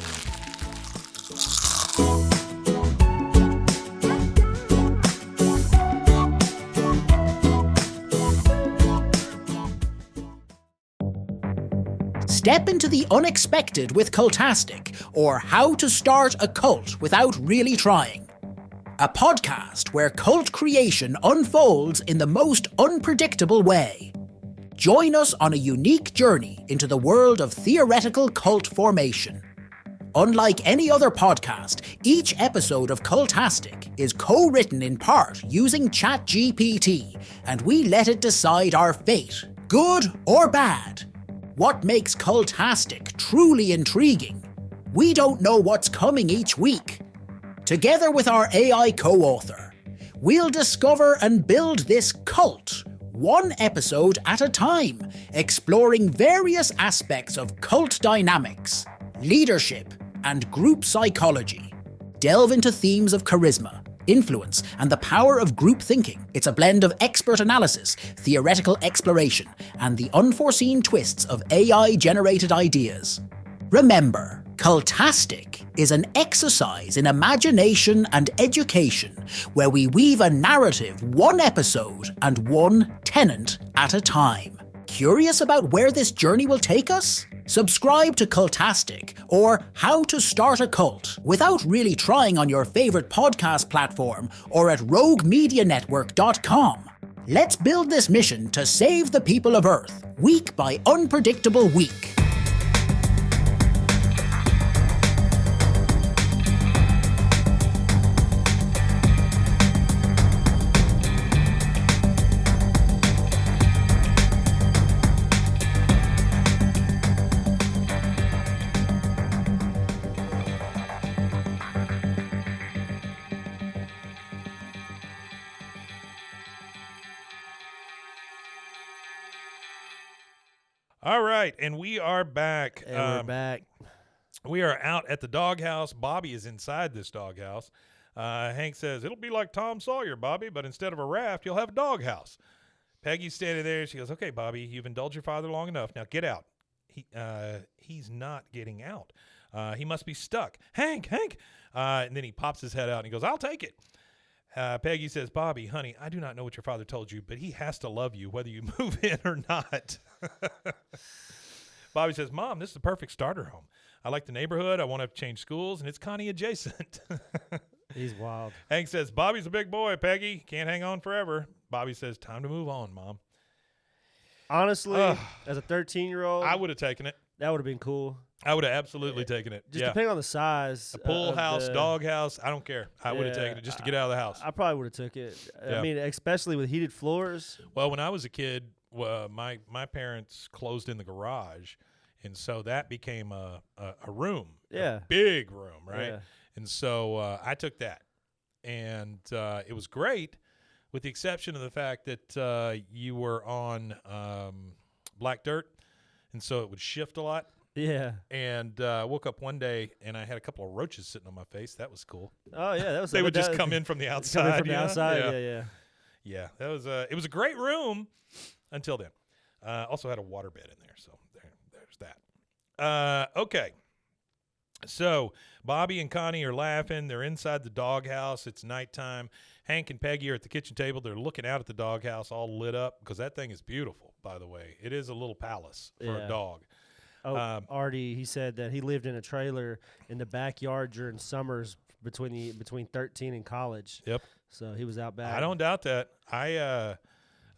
Step into the unexpected with Cultastic, or How to Start a Cult Without Really Trying. A podcast where cult creation unfolds in the most unpredictable way. Join us on a unique journey into the world of theoretical cult formation. Unlike any other podcast, each episode of Cultastic is co-written in part using ChatGPT, and we let it decide our fate, good or bad. What makes Cultastic truly intriguing? We don't know what's coming each week. Together with our AI co-author, we'll discover and build this cult, one episode at a time, exploring various aspects of cult dynamics, leadership, and group psychology. Delve into themes of charisma, influence, and the power of group thinking. It's a blend of expert analysis, theoretical exploration, and the unforeseen twists of AI-generated ideas. Remember, Cultastic is an exercise in imagination and education where we weave a narrative one episode and one tenant at a time. Curious about where this journey will take us? Subscribe to Cultastic or How to Start a Cult without really trying on your favorite podcast platform or at roguemedianetwork.com. Let's build this mission to save the people of Earth, week by unpredictable week. All right, and we are back. And we're back. We are out at the doghouse. Bobby is inside this doghouse. Hank says, it'll be like Tom Sawyer, Bobby, but instead of a raft, you'll have a doghouse. Peggy's standing there. She goes, okay, Bobby, you've indulged your father long enough. Now get out. He's not getting out. He must be stuck. Hank. And then he pops his head out and he goes, I'll take it. Peggy says, Bobby, honey, I do not know what your father told you, but he has to love you whether you move in or not. Bobby says, Mom, this is the perfect starter home. I like the neighborhood. I won't have to change schools, and it's Connie adjacent. He's wild. Hank says, Bobby's a big boy, Peggy. Can't hang on forever. Bobby says, time to move on, Mom. Honestly, as a 13-year-old, I would have taken it. That would have been cool. I would have absolutely taken it. Just depending on the size. A pool house, dog house, I don't care. I would have taken it just to get out of the house. I probably would have took it. I mean, especially with heated floors. Well, when I was a kid, my parents closed in the garage, and so that became a room. Yeah. A big room, right? Yeah. And so I took that, and it was great, with the exception of the fact that you were on black dirt, and so it would shift a lot. Yeah. And I woke up one day, and I had a couple of roaches sitting on my face. That was cool. Oh, yeah. That was They would just come in from the outside. Come in from the outside, yeah. Yeah, that was it was a great room until then. Also had a water bed in there, so there's that. Okay. So Bobby and Connie are laughing. They're inside the doghouse. It's nighttime. Hank and Peggy are at the kitchen table. They're looking out at the doghouse all lit up because that thing is beautiful, by the way. It is a little palace for a dog. Oh, Artie, he said that he lived in a trailer in the backyard during summers between 13 and college. Yep. So he was out back. I don't doubt that. I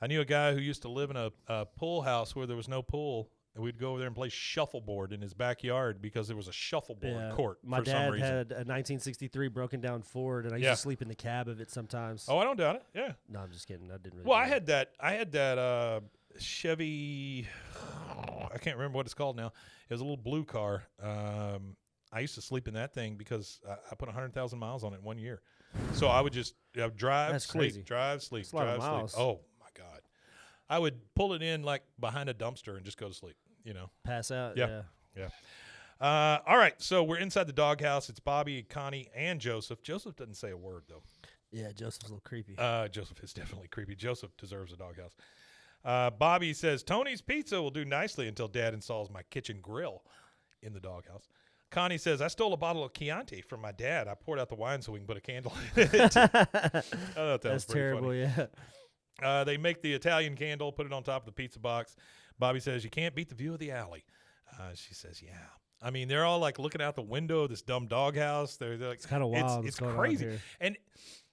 knew a guy who used to live in a pool house where there was no pool, and we'd go over there and play shuffleboard in his backyard because there was a shuffleboard court for some reason. My dad had a 1963 broken down Ford, and I used to sleep in the cab of it sometimes. Oh, I don't doubt it. Yeah. No, I'm just kidding. I didn't really. Well, I had that. Chevy. I can't remember what it's called now. It was a little blue car. I used to sleep in that thing because I put 100,000 miles on it 1 year. So I would just drive, That's sleep, crazy. drive, sleep, That's a lot of drive, sleep. miles. Oh my God! I would pull it in like behind a dumpster and just go to sleep. Pass out. Yeah. Yeah. Yeah. All right, so we're inside the doghouse. It's Bobby, Connie, and Joseph. Joseph doesn't say a word though. Yeah, Joseph's a little creepy. Joseph is definitely creepy. Joseph deserves a doghouse. Bobby says, Tony's Pizza will do nicely until Dad installs my kitchen grill in the doghouse. Connie says, I stole a bottle of Chianti from my dad. I poured out the wine so we can put a candle in it. I thought that was pretty terrible, funny. yeah. They make the Italian candle, put it on top of the pizza box. Bobby says, you can't beat the view of the alley. She says, yeah. I mean, they're all like looking out the window of this dumb doghouse. They're like, It's kind of wild. It's what's going on crazy. here. And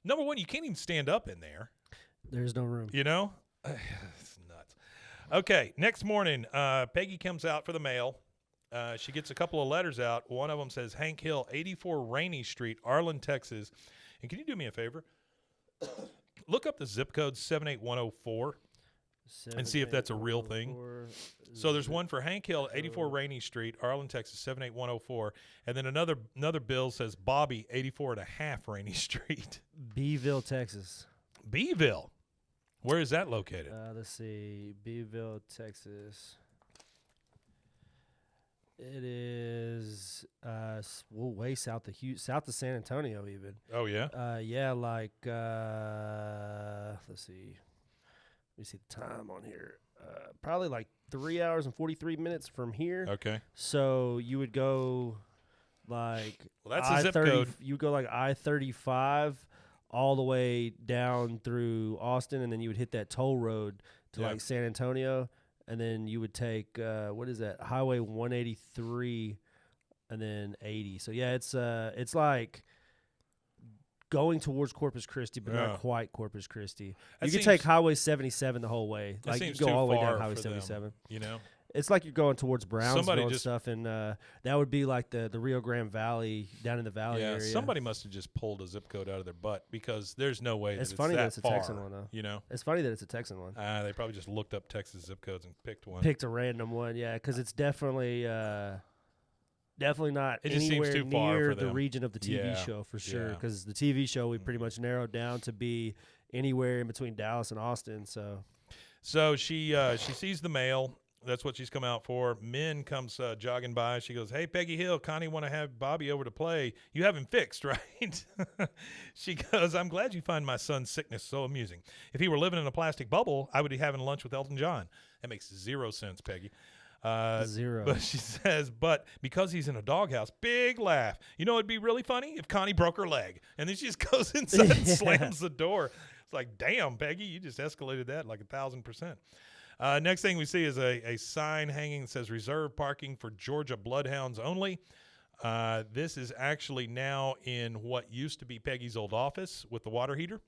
number one, you can't even stand up in there. There's no room. You know? It's nuts. Okay, next morning, Peggy comes out for the mail. She gets a couple of letters out. One of them says, Hank Hill, 84 Rainey Street, Arlen, Texas. And can you do me a favor? Look up the zip code 78104 and see if that's a real thing. So there's one for Hank Hill, 84 Rainey Street, Arlen, Texas, 78104. And then another bill says Bobby, 84 and a half Rainey Street. Beeville, Texas. Beeville. Where is that located? Let's see. Beeville, Texas. It is way south of south of San Antonio even. Oh, yeah? Yeah, like, let's see. Let me see the time on here. Probably like 3 hours and 43 minutes from here. Okay. So you would go like Well, that's a zip code. You would go like I-35 all the way down through Austin, and then you would hit that toll road to like San Antonio. And then you would take what is that? Highway 183, and then 80. So yeah, it's like going towards Corpus Christi, but not quite Corpus Christi. That You could seems- take Highway 77 the whole way. That Like you seems go too all the way down far Highway for them, 77. you know? It's like you're going towards Brownsville Somebody and just- stuff, and that would be like the Rio Grande Valley down in the valley Yeah, area. somebody must have just pulled a zip code out of their butt because there's no way It's that funny it's that that it's a far, Texan one, though. You know? It's funny that it's a Texan one. They probably just looked up Texas zip codes and picked one. Picked a random one, yeah, because it's definitely not It just seems anywhere too far near for the them. region of the TV Yeah, show for sure. yeah. Because the TV show we pretty much narrowed down to be anywhere in between Dallas and Austin. So she sees the mail. That's what she's come out for. Min comes jogging by. She goes, hey, Peggy Hill, Connie want to have Bobby over to play. You have him fixed, right? She goes, I'm glad you find my son's sickness so amusing. If he were living in a plastic bubble, I would be having lunch with Elton John. That makes zero sense, Peggy. Zero. But she says, but because he's in a doghouse, big laugh. You know, it'd be really funny if Connie broke her leg. And then she just goes inside and slams the door. It's like, damn, Peggy, you just escalated that like 1,000%. Next thing we see is a sign hanging that says reserve parking for Georgia Bloodhounds only. This is actually now in what used to be Peggy's old office with the water heater.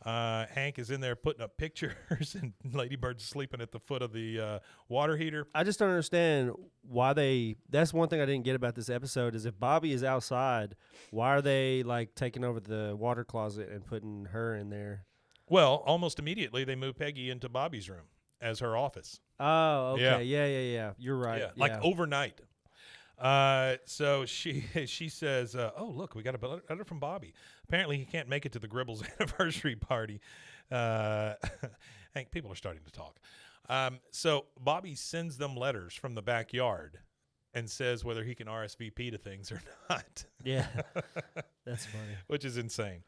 Hank is in there putting up pictures, and Ladybird's sleeping at the foot of the water heater. I just don't understand why that's one thing I didn't get about this episode is if Bobby is outside, why are they like taking over the water closet and putting her in there? Well, almost immediately they move Peggy into Bobby's room as her office. Oh, okay. Yeah. You're right. Yeah, like overnight. So she says, oh, look, we got a letter from Bobby. Apparently he can't make it to the Gribbles anniversary party. Hank, people are starting to talk. So Bobby sends them letters from the backyard and says whether he can RSVP to things or not. Yeah. That's funny. Which is insane.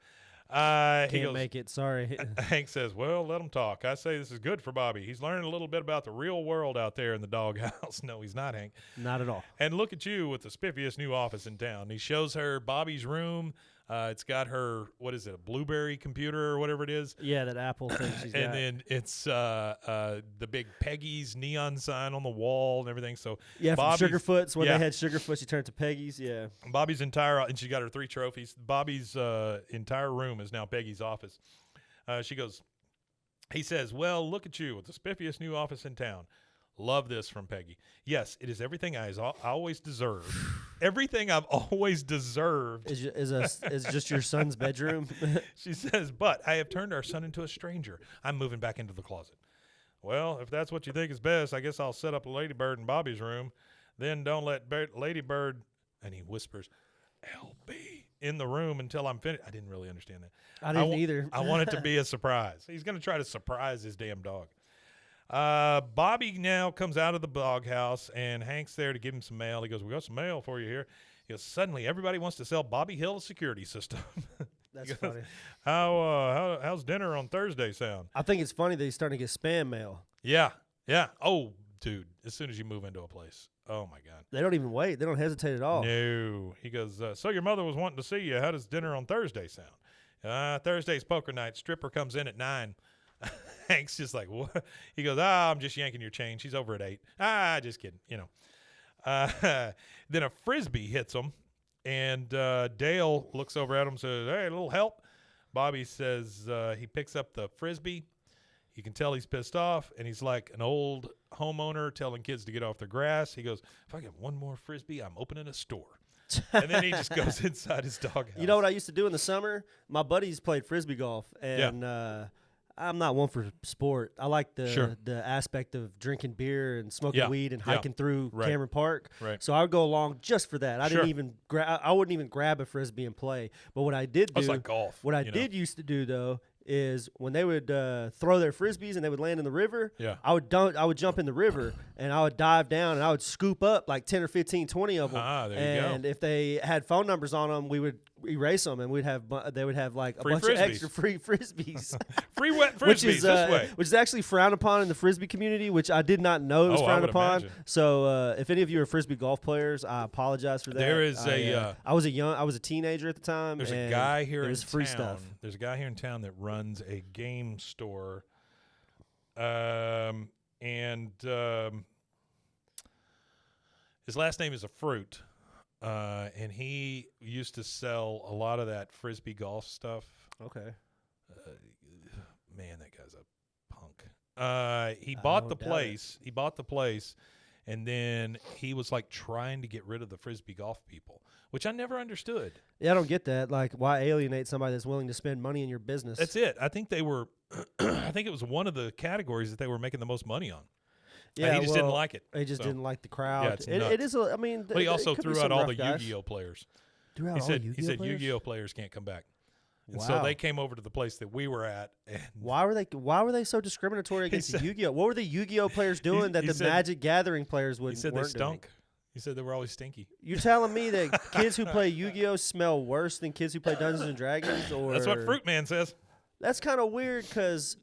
Can't make it. Sorry. Hank says, well, let him talk. I say this is good for Bobby. He's learning a little bit about the real world out there in the doghouse. No, he's not, Hank. Not at all. And look at you with the spiffiest new office in town. He shows her Bobby's room. It's got her, what is it, a Blueberry computer or whatever it is. Yeah, that Apple thing she's got. And then it's the big Peggy's neon sign on the wall and everything. So yeah, from Sugarfoot's when yeah. they had Sugarfoot, she turned to Peggy's. Yeah, Bobby's entire, and she got her 3 trophies. Bobby's entire room is now Peggy's office. He says, well, look at you with the spiffiest new office in town. Love this from Peggy. Yes, it is everything I always deserved. Everything I've always deserved. Is just your son's bedroom? She says, but I have turned our son into a stranger. I'm moving back into the closet. well, if that's what you think is best, I guess I'll set up a Ladybird in Bobby's room. Then don't let Ladybird, and he whispers, LB, in the room until I'm finished. I didn't really understand that. I didn't either. I want it to be a surprise. He's going to try to surprise his damn dog. Bobby now comes out of the doghouse, and Hank's there to give him some mail. He goes, we got some mail for you here. He goes, suddenly everybody wants to sell Bobby Hill a security system. That's funny. How's dinner on Thursday sound? I think it's funny that he's starting to get spam mail. Yeah. Oh, dude, as soon as you move into a place. Oh, my God. They don't even wait. They don't hesitate at all. No. He goes, so your mother was wanting to see you. How does dinner on Thursday sound? Thursday's poker night. Stripper comes in at 9. Hank's just like, what? He goes, I'm just yanking your chain. She's over at 8. Just kidding, Then a Frisbee hits him, and Dale looks over at him and says, hey, a little help. Bobby says he picks up the Frisbee. You can tell he's pissed off, and he's like an old homeowner telling kids to get off their grass. He goes, if I get one more Frisbee, I'm opening a store. And then he just goes inside his doghouse. You know what I used to do in the summer? My buddies played Frisbee golf, and I'm not one for sport. I like the aspect of drinking beer and smoking weed and hiking through Cameron Park. Right. So I would go along just for that. I wouldn't even grab a Frisbee and play. But what I did do, it's like golf. What I did used to do though is when they would throw their Frisbees and they would land in the river, I would jump in the river and I would dive down and I would scoop up like 10 or 15, 20 of them. There you go. And if they had phone numbers on them, we would erase them and they would have like a free bunch Frisbees. of extra free Frisbees. Free wet Frisbees this way. Which is actually frowned upon in the Frisbee community, which I did not know it was frowned upon. Imagine. So if any of you are Frisbee golf players, I apologize for that. There is I was a teenager at the time. There's a guy here in free town. stuff. There's a guy here in town that runs a game store, his last name is a fruit, and he used to sell a lot of that Frisbee golf stuff. Okay. Man, that guy's a punk. He bought the place. He bought the place, and then he was like trying to get rid of the Frisbee golf people, which I never understood. Yeah, I don't get that. Like, why alienate somebody that's willing to spend money in your business? That's it. I think they were. I think it was one of the categories that they were making the most money on. Yeah, he just didn't like it. He just didn't like the crowd. Yeah, it's it is. I mean, but he also threw out all the guys. Yu-Gi-Oh players. He said Yu-Gi-Oh players can't come back. And Wow. so they came over to the place that we were at. And Why were they so discriminatory against the Yu-Gi-Oh? What were the Yu-Gi-Oh players doing that the Magic Gathering players wouldn't? He said they weren't stunk. doing? He said they were always stinky. You're telling me that kids who play Yu-Gi-Oh smell worse than kids who play Dungeons and Dragons? Or That's what Fruit Man says. That's kind of weird because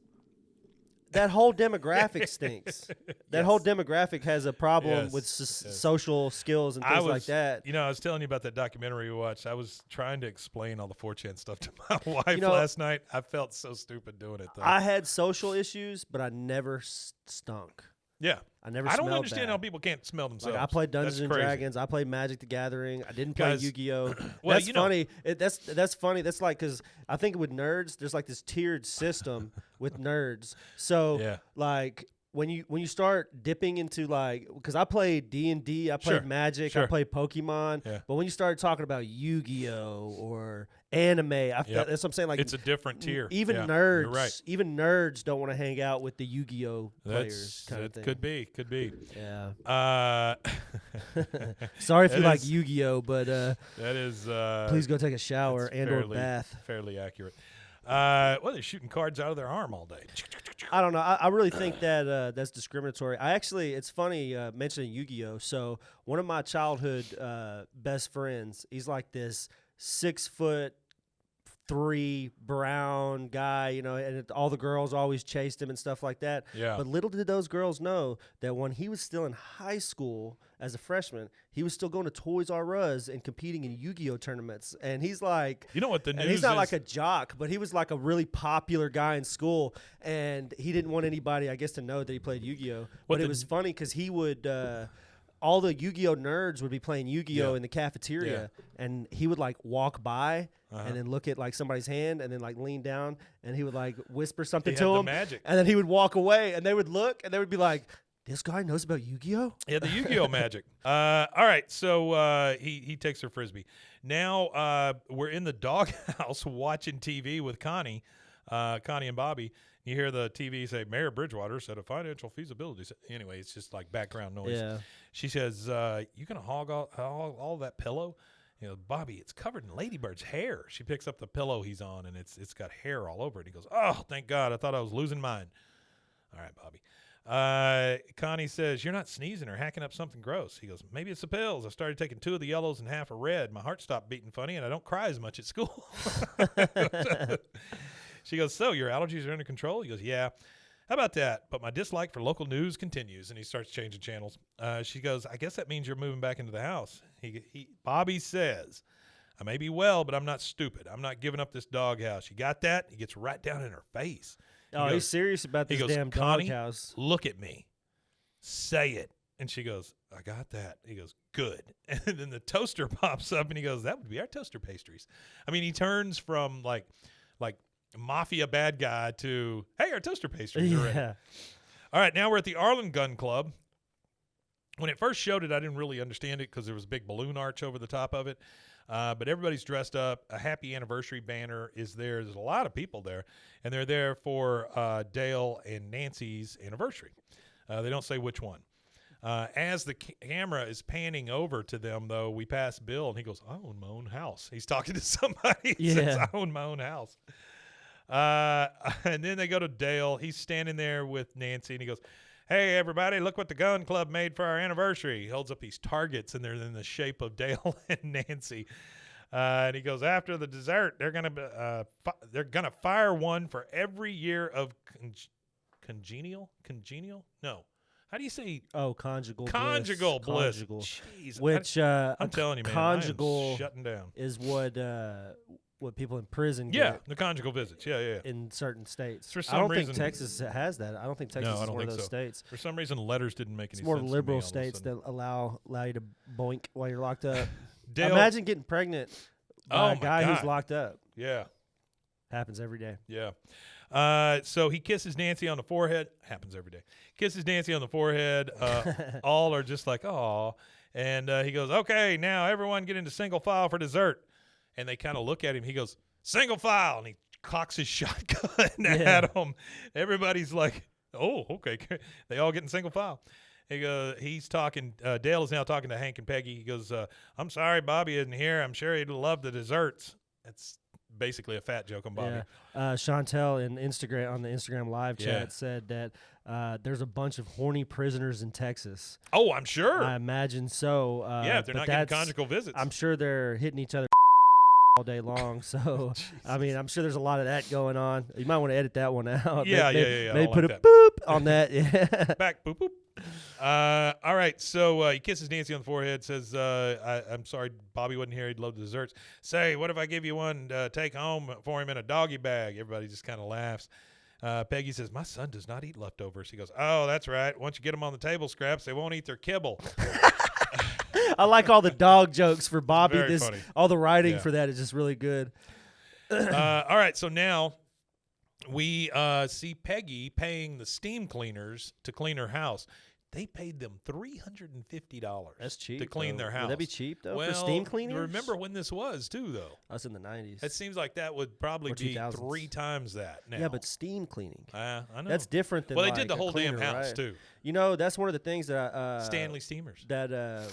that whole demographic stinks. That whole demographic has a problem with social skills and things like that. I was telling you about that documentary we watched. I was trying to explain all the 4chan stuff to my wife last night. I felt so stupid doing it, though. I had social issues, but I never stunk. Yeah. I don't understand how people can't smell themselves. Like I played Dungeons and Dragons. I played Magic the Gathering. I didn't play Yu-Gi-Oh. Well, that's funny. That's funny. That's like because I think with nerds, there's like this tiered system with nerds. So like when you start dipping into like because I played D&D, I played Magic, I played Pokemon. Yeah. But when you started talking about Yu-Gi-Oh or anime, that's what I'm saying. Like it's a different tier. Even nerds, you're right. Even nerds don't want to hang out with the Yu-Gi-Oh players. Kind of thing. Could be. Yeah. Sorry if you like Yu-Gi-Oh, but that is. Please go take a shower or bath. Fairly accurate. They're shooting cards out of their arm all day. I don't know. I really think that that's discriminatory. It's funny mentioning Yu-Gi-Oh. So one of my childhood best friends, he's like this 6'3" brown guy, and all the girls always chased him and stuff like that. Yeah. But little did those girls know that when he was still in high school as a freshman, he was still going to Toys R Us and competing in Yu-Gi-Oh tournaments. And he's like, what the news and he's not is? like a jock, but he was like a really popular guy in school. And he didn't want anybody, I guess, to know that he played Yu-Gi-Oh. But it was funny because he would. All the Yu-Gi-Oh nerds would be playing Yu-Gi-Oh in the cafeteria, and he would like walk by and then look at like somebody's hand and then like lean down and he would like whisper something to him, magic. and then he would walk away and they would look and they would be like, "This guy knows about Yu-Gi-Oh?" Yeah, the Yu-Gi-Oh magic. All right, so he takes her Frisbee. Now we're in the doghouse watching TV with Connie and Bobby, You hear the TV say, Mayor Bridgewater said a financial feasibility. Anyway, it's just like background noise. Yeah. She says, you going to hog all that pillow? You know, Bobby, it's covered in Ladybird's hair. She picks up the pillow he's on, and it's got hair all over it. He goes, oh, thank God. I thought I was losing mine. All right, Bobby. Connie says, you're not sneezing or hacking up something gross. He goes, maybe it's the pills. I started taking 2 of the yellows and half a red. My heart stopped beating funny, and I don't cry as much at school. She goes, so your allergies are under control? He goes, yeah. How about that? But my dislike for local news continues, and he starts changing channels. She goes, I guess that means you're moving back into the house. Bobby says, I may be well, but I'm not stupid. I'm not giving up this doghouse. You got that? He gets right down in her face. He's serious about this damn doghouse. Look at me. Say it. And she goes, I got that. He goes, good. And then the toaster pops up, and he goes, that would be our toaster pastries. I mean, he turns from like mafia bad guy to, hey, our toaster pastries are ready. All right, now we're at the Arlen Gun Club. When it first showed it, I didn't really understand it because there was a big balloon arch over the top of it. But everybody's dressed up. A happy anniversary banner is there. There's a lot of people there, and they're there for Dale and Nancy's anniversary. They don't say which one. As the camera is panning over to them, though, we pass Bill, and he goes, I own my own house. He's talking to somebody. He says, I own my own house. And then they go to Dale. He's standing there with Nancy, and he goes, hey, everybody, look what the gun club made for our anniversary. He holds up these targets, and they're in the shape of Dale and Nancy. And he goes, after the dessert, they're gonna fire one for every year of congenial? No. How do you say? Oh, conjugal bliss. Conjugal. Jeez. Which I'm telling you, man, conjugal I am shutting down. Is what people in prison get. Yeah, the conjugal visits. Yeah. In certain states. For some I don't reason, think Texas has that. I don't think Texas is one of those states. For some reason, letters didn't make any sense. It's more liberal to me states that allow you to boink while you're locked up. Dale, imagine getting pregnant by a guy who's locked up. Yeah. Happens every day. Yeah. So he kisses Nancy on the forehead. Happens every day. Kisses Nancy on the forehead. All are just like, aw. And he goes, okay, now everyone get into single file for dessert. And they kind of look at him. He goes, single file. And he cocks his shotgun at him. Everybody's like, oh, okay. They all get in single file. He's talking. Dale is now talking to Hank and Peggy. He goes, I'm sorry Bobby isn't here. I'm sure he'd love the desserts. That's basically a fat joke on Bobby. Yeah. Chantel on the Instagram live chat said that there's a bunch of horny prisoners in Texas. Oh, I'm sure. I imagine so. If they're not getting conjugal visits. I'm sure they're hitting each other all day long. So, I mean, I'm sure there's a lot of that going on. You might want to edit that one out. Yeah. Maybe put a boop on that. Yeah. Back, boop, boop. All right, so he kisses Nancy on the forehead, says, I'm sorry Bobby wasn't here. He'd love the desserts. Say, what if I give you one to take home for him in a doggy bag? Everybody just kind of laughs. Peggy says, my son does not eat leftovers. He goes, oh, that's right. Once you get them on the table scraps, they won't eat their kibble. I like all the dog jokes for Bobby. Very funny. All the writing for that is just really good. All right, so now we see Peggy paying the steam cleaners to clean her house. They paid them $350. That's cheap to clean their house. Would that be cheap though for steam cleaners? Remember when this was too, though? That's in the 90s. It seems like that would probably be 3 times that now. Yeah, but steam cleaning. I know that's different than. Well, like they did the whole cleaner, damn house right? too. You know, that's one of the things that Stanley steamers that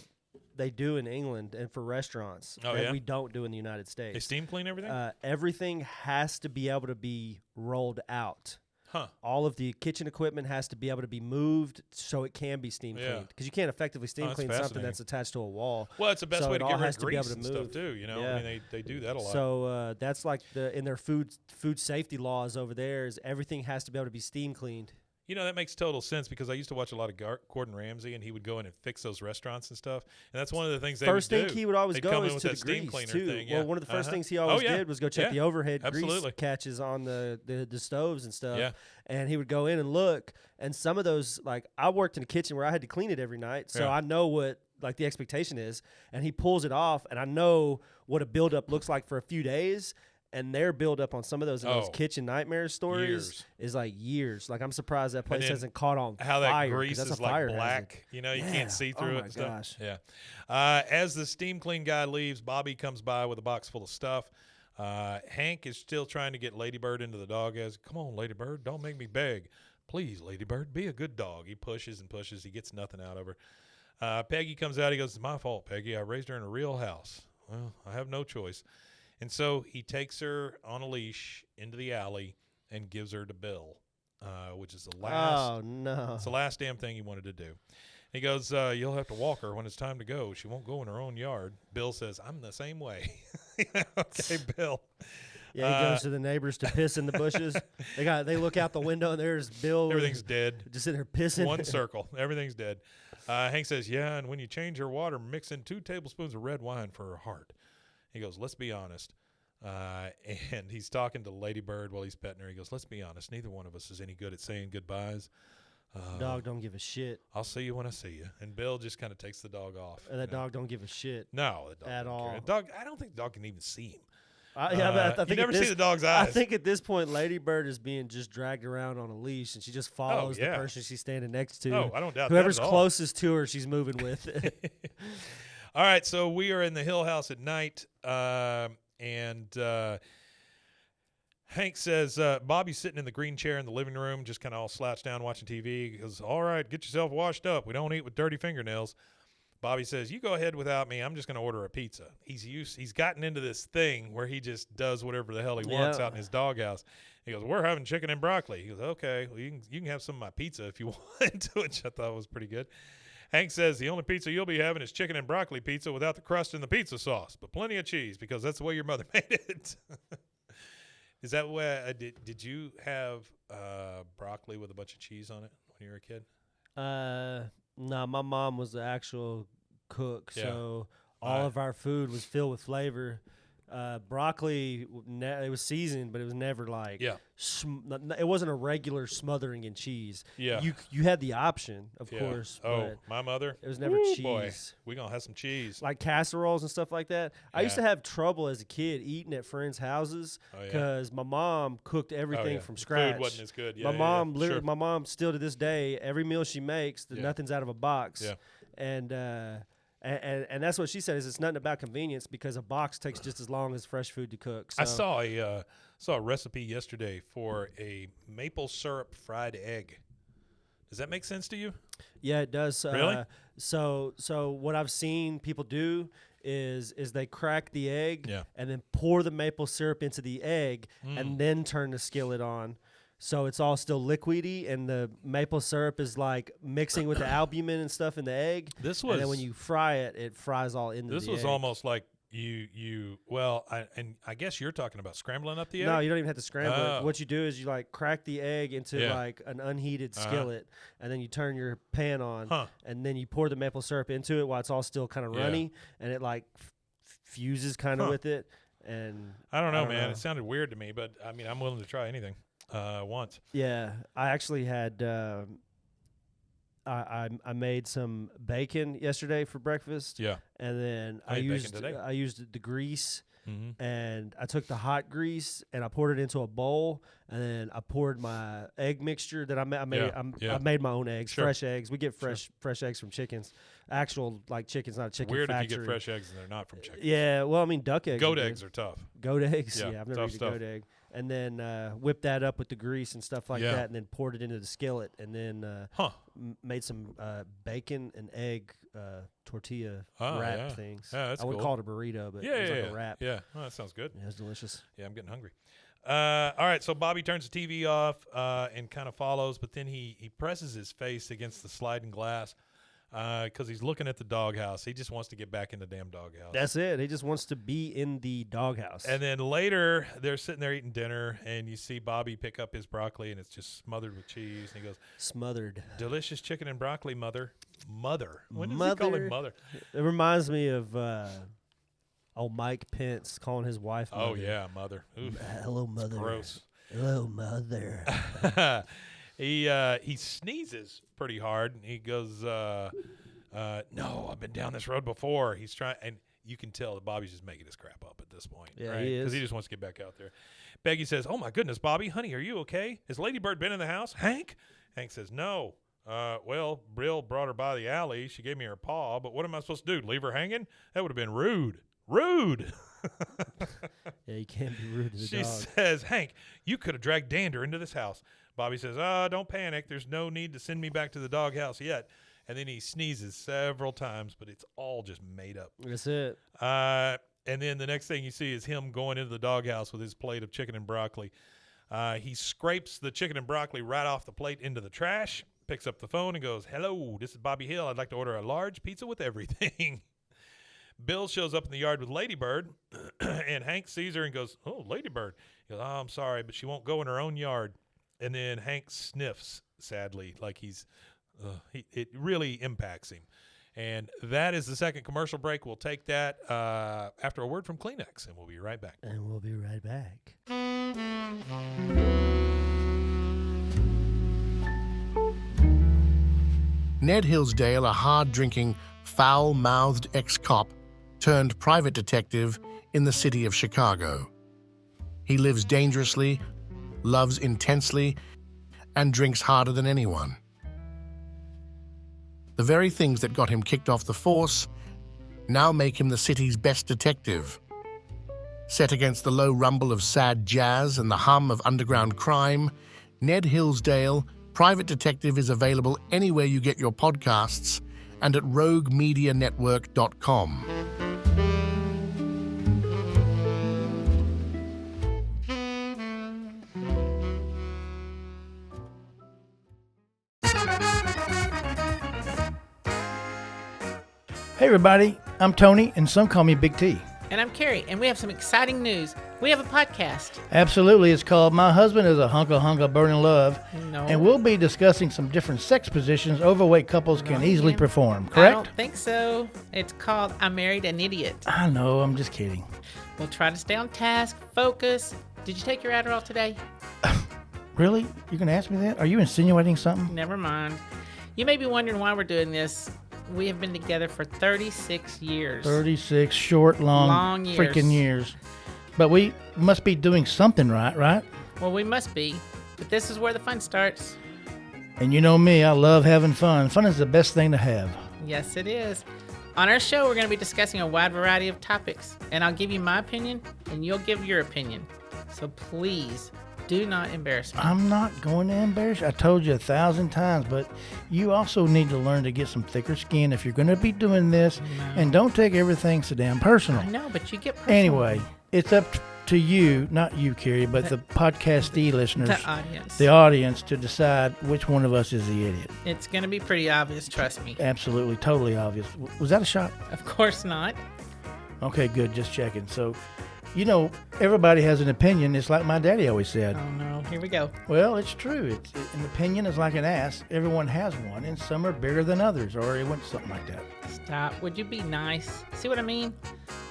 they do in England and for restaurants that we don't do in the United States. They steam clean everything. Everything has to be able to be rolled out. Huh. All of the kitchen equipment has to be able to be moved so it can be steam cleaned. Because you can't effectively steam clean something that's attached to a wall. Well, it's the best way to get rid of grease to and stuff too. You know, I mean, they do that a lot. So that's like in their food safety laws over there is everything has to be able to be steam cleaned. You know, that makes total sense because I used to watch a lot of Gordon Ramsay, and he would go in and fix those restaurants and stuff. And that's one of the things they would do. First thing he would always go is to the steam grease, cleaner too. thing. Well, one of the first things he always did was go check the overhead grease catches on the stoves and stuff. Yeah. And he would go in and look. And some of those, like, I worked in a kitchen where I had to clean it every night, so I know what, like, the expectation is. And he pulls it off, and I know what a buildup looks like for a few days. And their buildup on some of those kitchen nightmare stories is like years. Like, I'm surprised that place hasn't caught on fire. How that grease that's is a fire like black. hazard. You know, you can't see through it and stuff. Gosh. Yeah. As the steam clean guy leaves, Bobby comes by with a box full of stuff. Hank is still trying to get Ladybird into the doghouse. Come on, Ladybird, don't make me beg. Please, Ladybird, be a good dog. He pushes and pushes. He gets nothing out of her. Peggy comes out. He goes, it's my fault, Peggy. I raised her in a real house. Well, I have no choice. And so he takes her on a leash into the alley and gives her to Bill, which is the last. Oh, no. It's the last damn thing he wanted to do. He goes, you'll have to walk her when it's time to go. She won't go in her own yard. Bill says, I'm the same way. Okay, Bill. Yeah, he goes to the neighbors to piss in the bushes. They look out the window, and there's Bill. Everything's dead. Just sitting there pissing. One circle. Everything's dead. Hank says, yeah, and when you change her water, mix in 2 tablespoons of red wine for her heart. He goes, let's be honest. And he's talking to Ladybird while he's petting her. He goes, let's be honest. Neither one of us is any good at saying goodbyes. Dog don't give a shit. I'll see you when I see you. And Bill just kind of takes the dog off. And that dog don't give a shit. No, the dog at all. Dog, I don't think the dog can even see him. I think you never see the dog's eyes. I think at this point, Ladybird is being just dragged around on a leash, and she just follows the person she's standing next to. Oh, I don't doubt Whoever's that at all. closest to her, she's moving with. All right, so we are in the Hill House at night, and Hank says, Bobby's sitting in the green chair in the living room, just kind of all slouched down watching TV. He goes, all right, get yourself washed up. We don't eat with dirty fingernails. Bobby says, you go ahead without me. I'm just going to order a pizza. He's gotten into this thing where he just does whatever the hell he wants out in his doghouse. He goes, we're having chicken and broccoli. He goes, okay, well, you can have some of my pizza if you want, which I thought was pretty good. Hank says, the only pizza you'll be having is chicken and broccoli pizza without the crust and the pizza sauce, but plenty of cheese because that's the way your mother made it. Is that way? Did you have broccoli with a bunch of cheese on it when you were a kid? No, my mom was the actual cook, Yeah. so all of our food was filled with flavor. Broccoli, it was seasoned, but it was never like it wasn't a regular smothering in cheese. Yeah, you had the option, of course. Oh, but my mother, it was never cheese. Boy, we gonna have some cheese, like casseroles and stuff like that. I used to have trouble as a kid eating at friends' houses because my mom cooked everything from scratch. Food wasn't as good. My mom still to this day, every meal she makes, nothing's out of a box. Yeah. And that's what she said is it's nothing about convenience because a box takes just as long as fresh food to cook. So. I saw a recipe yesterday for a maple syrup fried egg. Does that make sense to you? Yeah, it does. Really? So what I've seen people do is they crack the egg and then pour the maple syrup into the egg and then turn the skillet on. So it's all still liquidy, and the maple syrup is like mixing with the albumin and stuff in the egg. And then when you fry it, it fries all into the egg. This was almost like I guess you're talking about scrambling up the egg? No, you don't even have to scramble it. What you do is you like crack the egg into like an unheated skillet, and then you turn your pan on, and then you pour the maple syrup into it while it's all still kind of runny, and it like fuses kind of with it. And I don't know, man. It sounded weird to me, but I mean, I'm willing to try anything. Once. Yeah, I actually had I made some bacon yesterday for breakfast. Yeah, and then I used the grease, and I took the hot grease and I poured it into a bowl, and then I poured my egg mixture that I made. I made my own eggs, fresh eggs. We get fresh eggs from chickens, actual like chickens, not a chicken Weird factory. If you get fresh eggs and they're not from chickens. Yeah, well, I mean duck eggs. Goat eggs are tough. Goat eggs. Yeah, I've never eaten a goat egg. And then whipped that up with the grease and stuff like that, and then poured it into the skillet, and then made some bacon and egg tortilla wrap things. Yeah, that's I wouldn't cool. call it a burrito, but it was like a wrap. Yeah, well, that sounds good. Yeah, it was delicious. Yeah, I'm getting hungry. All right, so Bobby turns the TV off and kind of follows, but then he presses his face against the sliding glass because he's looking at the doghouse. He just wants to get back in the damn doghouse. That's it. He just wants to be in the doghouse. And then later, they're sitting there eating dinner, and you see Bobby pick up his broccoli, and it's just smothered with cheese. And he goes, smothered. Delicious chicken and broccoli, mother. Mother. When does he call him mother? It reminds me of old Mike Pence calling his wife mother. Oh, yeah, mother. Oof. Hello, mother. It's gross. Hello, mother. He sneezes pretty hard, and he goes, no, I've been down this road before. He's trying, and you can tell that Bobby's just making his crap up at this point. Yeah, right? he is. Because he just wants to get back out there. Peggy says, oh, my goodness, Bobby, honey, are you okay? Has Ladybird been in the house? Hank? Hank says, no. Well, Brill brought her by the alley. She gave me her paw, but what am I supposed to do, leave her hanging? That would have been rude. Rude. Yeah, you can't be rude to the She dog. says, Hank, you could have dragged Dander into this house. Bobby says, don't panic. There's no need to send me back to the doghouse yet. And then he sneezes several times, but it's all just made up. That's it. And then the next thing you see is him going into the doghouse with his plate of chicken and broccoli. He scrapes the chicken and broccoli right off the plate into the trash, picks up the phone and goes, hello, this is Bobby Hill. I'd like to order a large pizza with everything. Bill shows up in the yard with Ladybird, and Hank sees her and goes, oh, Ladybird. He goes, I'm sorry, but she won't go in her own yard. And then Hank sniffs, sadly, like it really impacts him. And that is the second commercial break. We'll take that after a word from Kleenex, and we'll be right back. And we'll be right back. Ned Hillsdale, a hard-drinking, foul-mouthed ex-cop turned private detective in the city of Chicago. He lives dangerously, loves intensely, and drinks harder than anyone. The very things that got him kicked off the force now make him the city's best detective. Set against the low rumble of sad jazz and the hum of underground crime, Ned Hillsdale, Private Detective, is available anywhere you get your podcasts and at roguemedianetwork.com. Hey everybody, I'm Tony, and some call me Big T. And I'm Carrie, and we have some exciting news. We have a podcast. Absolutely, it's called My Husband is a Hunka Burning Love. No. And we'll be discussing some different sex positions overweight couples can easily perform, I correct? don't think so. It's called I Married an Idiot. I know, I'm just kidding. We'll try to stay on task, focus. Did you take your Adderall today? Really? You're going to ask me that? Are you insinuating something? Never mind. You may be wondering why we're doing this. We have been together for 36 years. 36 short, long years. freaking years. But we must be doing something right? Well, we must be. But this is where the fun starts. And you know me, I love having fun. Fun is the best thing to have. Yes, it is. On our show, we're going to be discussing a wide variety of topics. And I'll give you my opinion, and you'll give your opinion. So please, do not embarrass me. I'm not going to embarrass you. I told you 1,000 times, but you also need to learn to get some thicker skin if you're going to be doing this. No. And don't take everything so damn personal. I know, but you get personal. Anyway, it's up to you, not you, Carrie, but the podcastee listeners, the audience, to decide which one of us is the idiot. It's going to be pretty obvious, trust me. Absolutely, totally obvious. Was that a shot? Of course not. Okay, good. Just checking. So, you know, everybody has an opinion. It's like my daddy always said. Oh, no. Here we go. Well, it's true. An opinion is like an ass. Everyone has one, and some are bigger than others, or it went something like that. Stop. Would you be nice? See what I mean?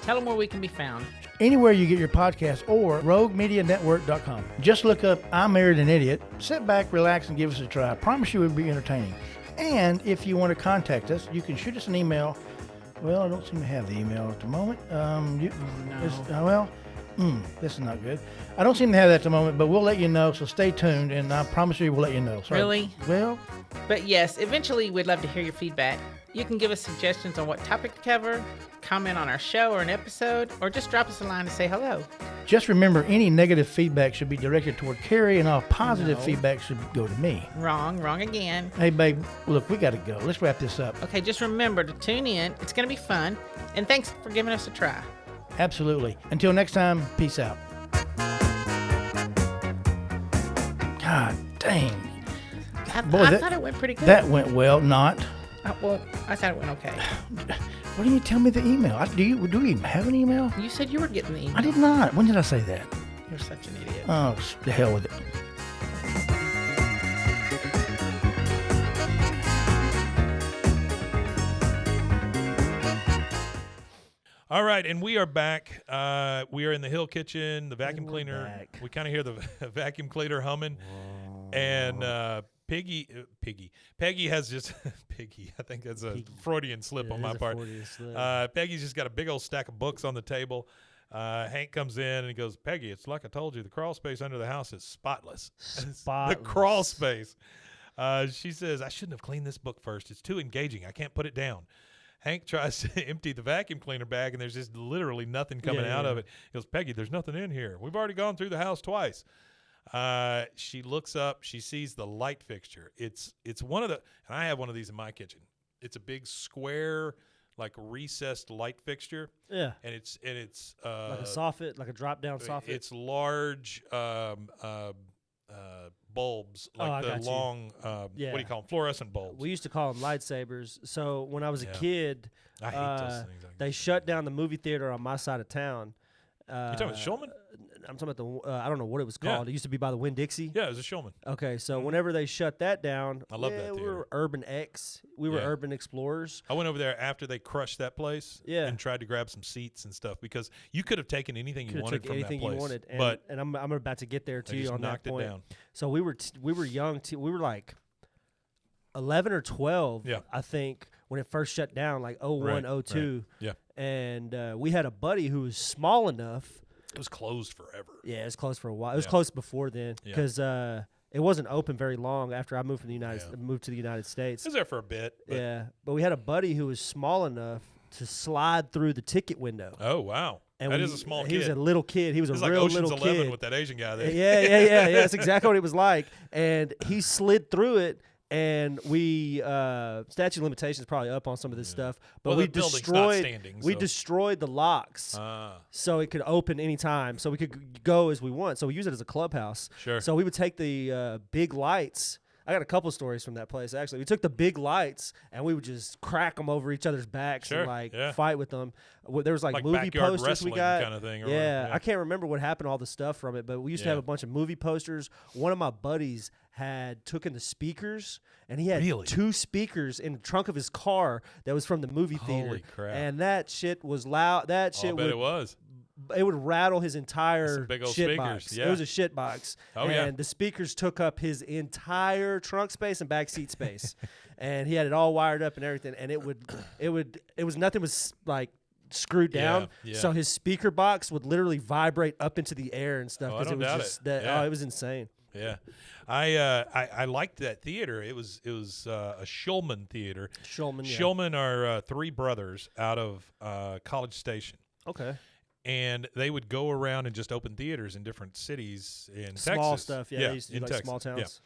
Tell them where we can be found. Anywhere you get your podcast or roguemedianetwork.com. Just look up I Married an Idiot. Sit back, relax, and give us a try. I promise you it will be entertaining. And if you want to contact us, you can shoot us an email. Well, I don't seem to have the email at the moment. This is not good. I don't seem to have that at the moment, but we'll let you know, so stay tuned, and I promise you we'll let you know. Sorry. Really? Well. But yes, eventually we'd love to hear your feedback. You can give us suggestions on what topic to cover, comment on our show or an episode, or just drop us a line to say hello. Just remember, any negative feedback should be directed toward Carrie, and all positive feedback should go to me. Wrong again. Hey, babe, look, we got to go. Let's wrap this up. Okay, just remember to tune in. It's going to be fun, and thanks for giving us a try. Absolutely. Until next time, peace out. God dang. I thought it went pretty good. That went well, not. Well, I thought it went okay. Why didn't you tell me the email? Do we even have an email? You said you were getting the email. I did not. When did I say that? You're such an idiot. Oh, the hell with it. All right, and we are back. We are in the Hill kitchen, the vacuum cleaner. Back. We kind of hear the vacuum cleaner humming. And Peggy has just Piggy. I think that's a Freudian slip on my part. Peggy's just got a big old stack of books on the table. Hank comes in and he goes, Peggy, it's like I told you, the crawl space under the house is spotless. The crawl space. She says, I shouldn't have cleaned this book first. It's too engaging. I can't put it down. Hank tries to empty the vacuum cleaner bag, and there's just literally nothing coming out of it. He goes, Peggy, there's nothing in here. We've already gone through the house twice. She looks up. She sees the light fixture. It's one of the – and I have one of these in my kitchen. It's a big square, like recessed light fixture. Yeah. And it's like a soffit, like a drop-down soffit. It's large bulbs, like the long, what do you call them, fluorescent bulbs. We used to call them lightsabers. So when I was a kid, I hate those things. They shut down the movie theater on my side of town. You talking about Shulman? I'm talking about the, I don't know what it was called. It used to be by the Winn-Dixie. Yeah, it was a Shulman. Okay, so whenever they shut that down, I love that theater. We were Urban X. We were Urban Explorers. I went over there after they crushed that place and tried to grab some seats and stuff because you could have taken anything you wanted from that place. You wanted, but I'm about to get there to you on that point. It down. So we were young. We were like 11 or 12, I think, when it first shut down, like 01, 02. Yeah. And we had a buddy who was small enough. It was closed forever. Yeah, it was closed for a while. It was closed before then because it wasn't open very long after I moved moved to the United States. I was there for a bit. But we had a buddy who was small enough to slide through the ticket window. Oh, wow. And that is a small kid. He was a little kid. He was a like real Ocean's little 11 kid. with that Asian guy there. Yeah. That's exactly what it was like. And he slid through it. And we statute of limitations probably up on some of this stuff, but we destroyed the locks so it could open anytime, so we could go as we want. So we use it as a clubhouse. Sure. So we would take the big lights. I got a couple stories from that place actually. We took the big lights and we would just crack them over each other's backs and fight with them. There was like movie posters we got. Kind of thing. I can't remember what happened to all the stuff from it, but we used to have a bunch of movie posters. One of my buddies had taken the speakers, and he had 2 speakers in the trunk of his car that was from the movie theater. Holy crap. And that shit was loud. That shit it was. It would rattle his entire big old shit speakers. box. Yeah. It was a shit box. And the speakers took up his entire trunk space and back seat space. And he had it all wired up and everything. And nothing was like screwed down. So his speaker box would literally vibrate up into the air and stuff because it was just it was insane. Yeah, I liked that theater. It was a Shulman theater. Shulman are 3 brothers out of College Station. Okay. And they would go around and just open theaters in different cities in Texas. Small stuff, they used to do like small towns.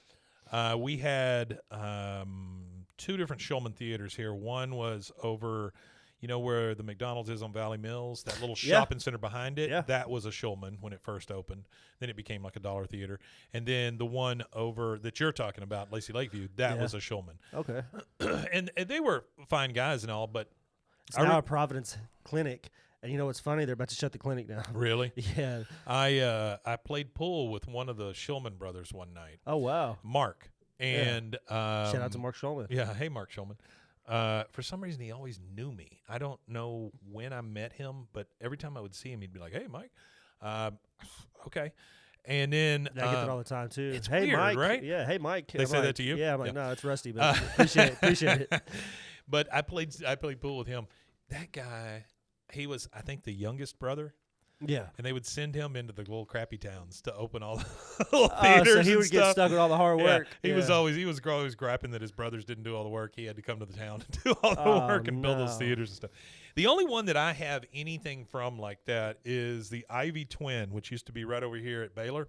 Yeah. We had 2 different Shulman theaters here. One was over, where the McDonald's is on Valley Mills, that little shopping center behind it. Yeah. That was a Shulman when it first opened. Then it became like a dollar theater. And then the one over that you're talking about, Lacey Lakeview, that was a Shulman. Okay. and they were fine guys and all, but it's now a Providence clinic. And you know what's funny? They're about to shut the clinic down. Really? Yeah. I played pool with one of the Shulman brothers one night. Oh, wow. Mark. And shout out to Mark Shulman. Yeah. Hey, Mark Shulman. For some reason, he always knew me. I don't know when I met him, but every time I would see him, he'd be like, "Hey, Mike." Okay. And then I get that all the time too. It's hey, weird, Mike. right? Yeah. Hey, Mike. They say that to you? Yeah. I'm like, no, it's Rusty, but appreciate it. But I played pool with him. That guy, he was, I think, the youngest brother. Yeah. And they would send him into the little crappy towns to open all the little theaters. So he would get stuck with all the hard work. He was always griping that his brothers didn't do all the work. He had to come to the town and do all the work and build those theaters and stuff. The only one that I have anything from like that is the Ivy Twin, which used to be right over here at Baylor.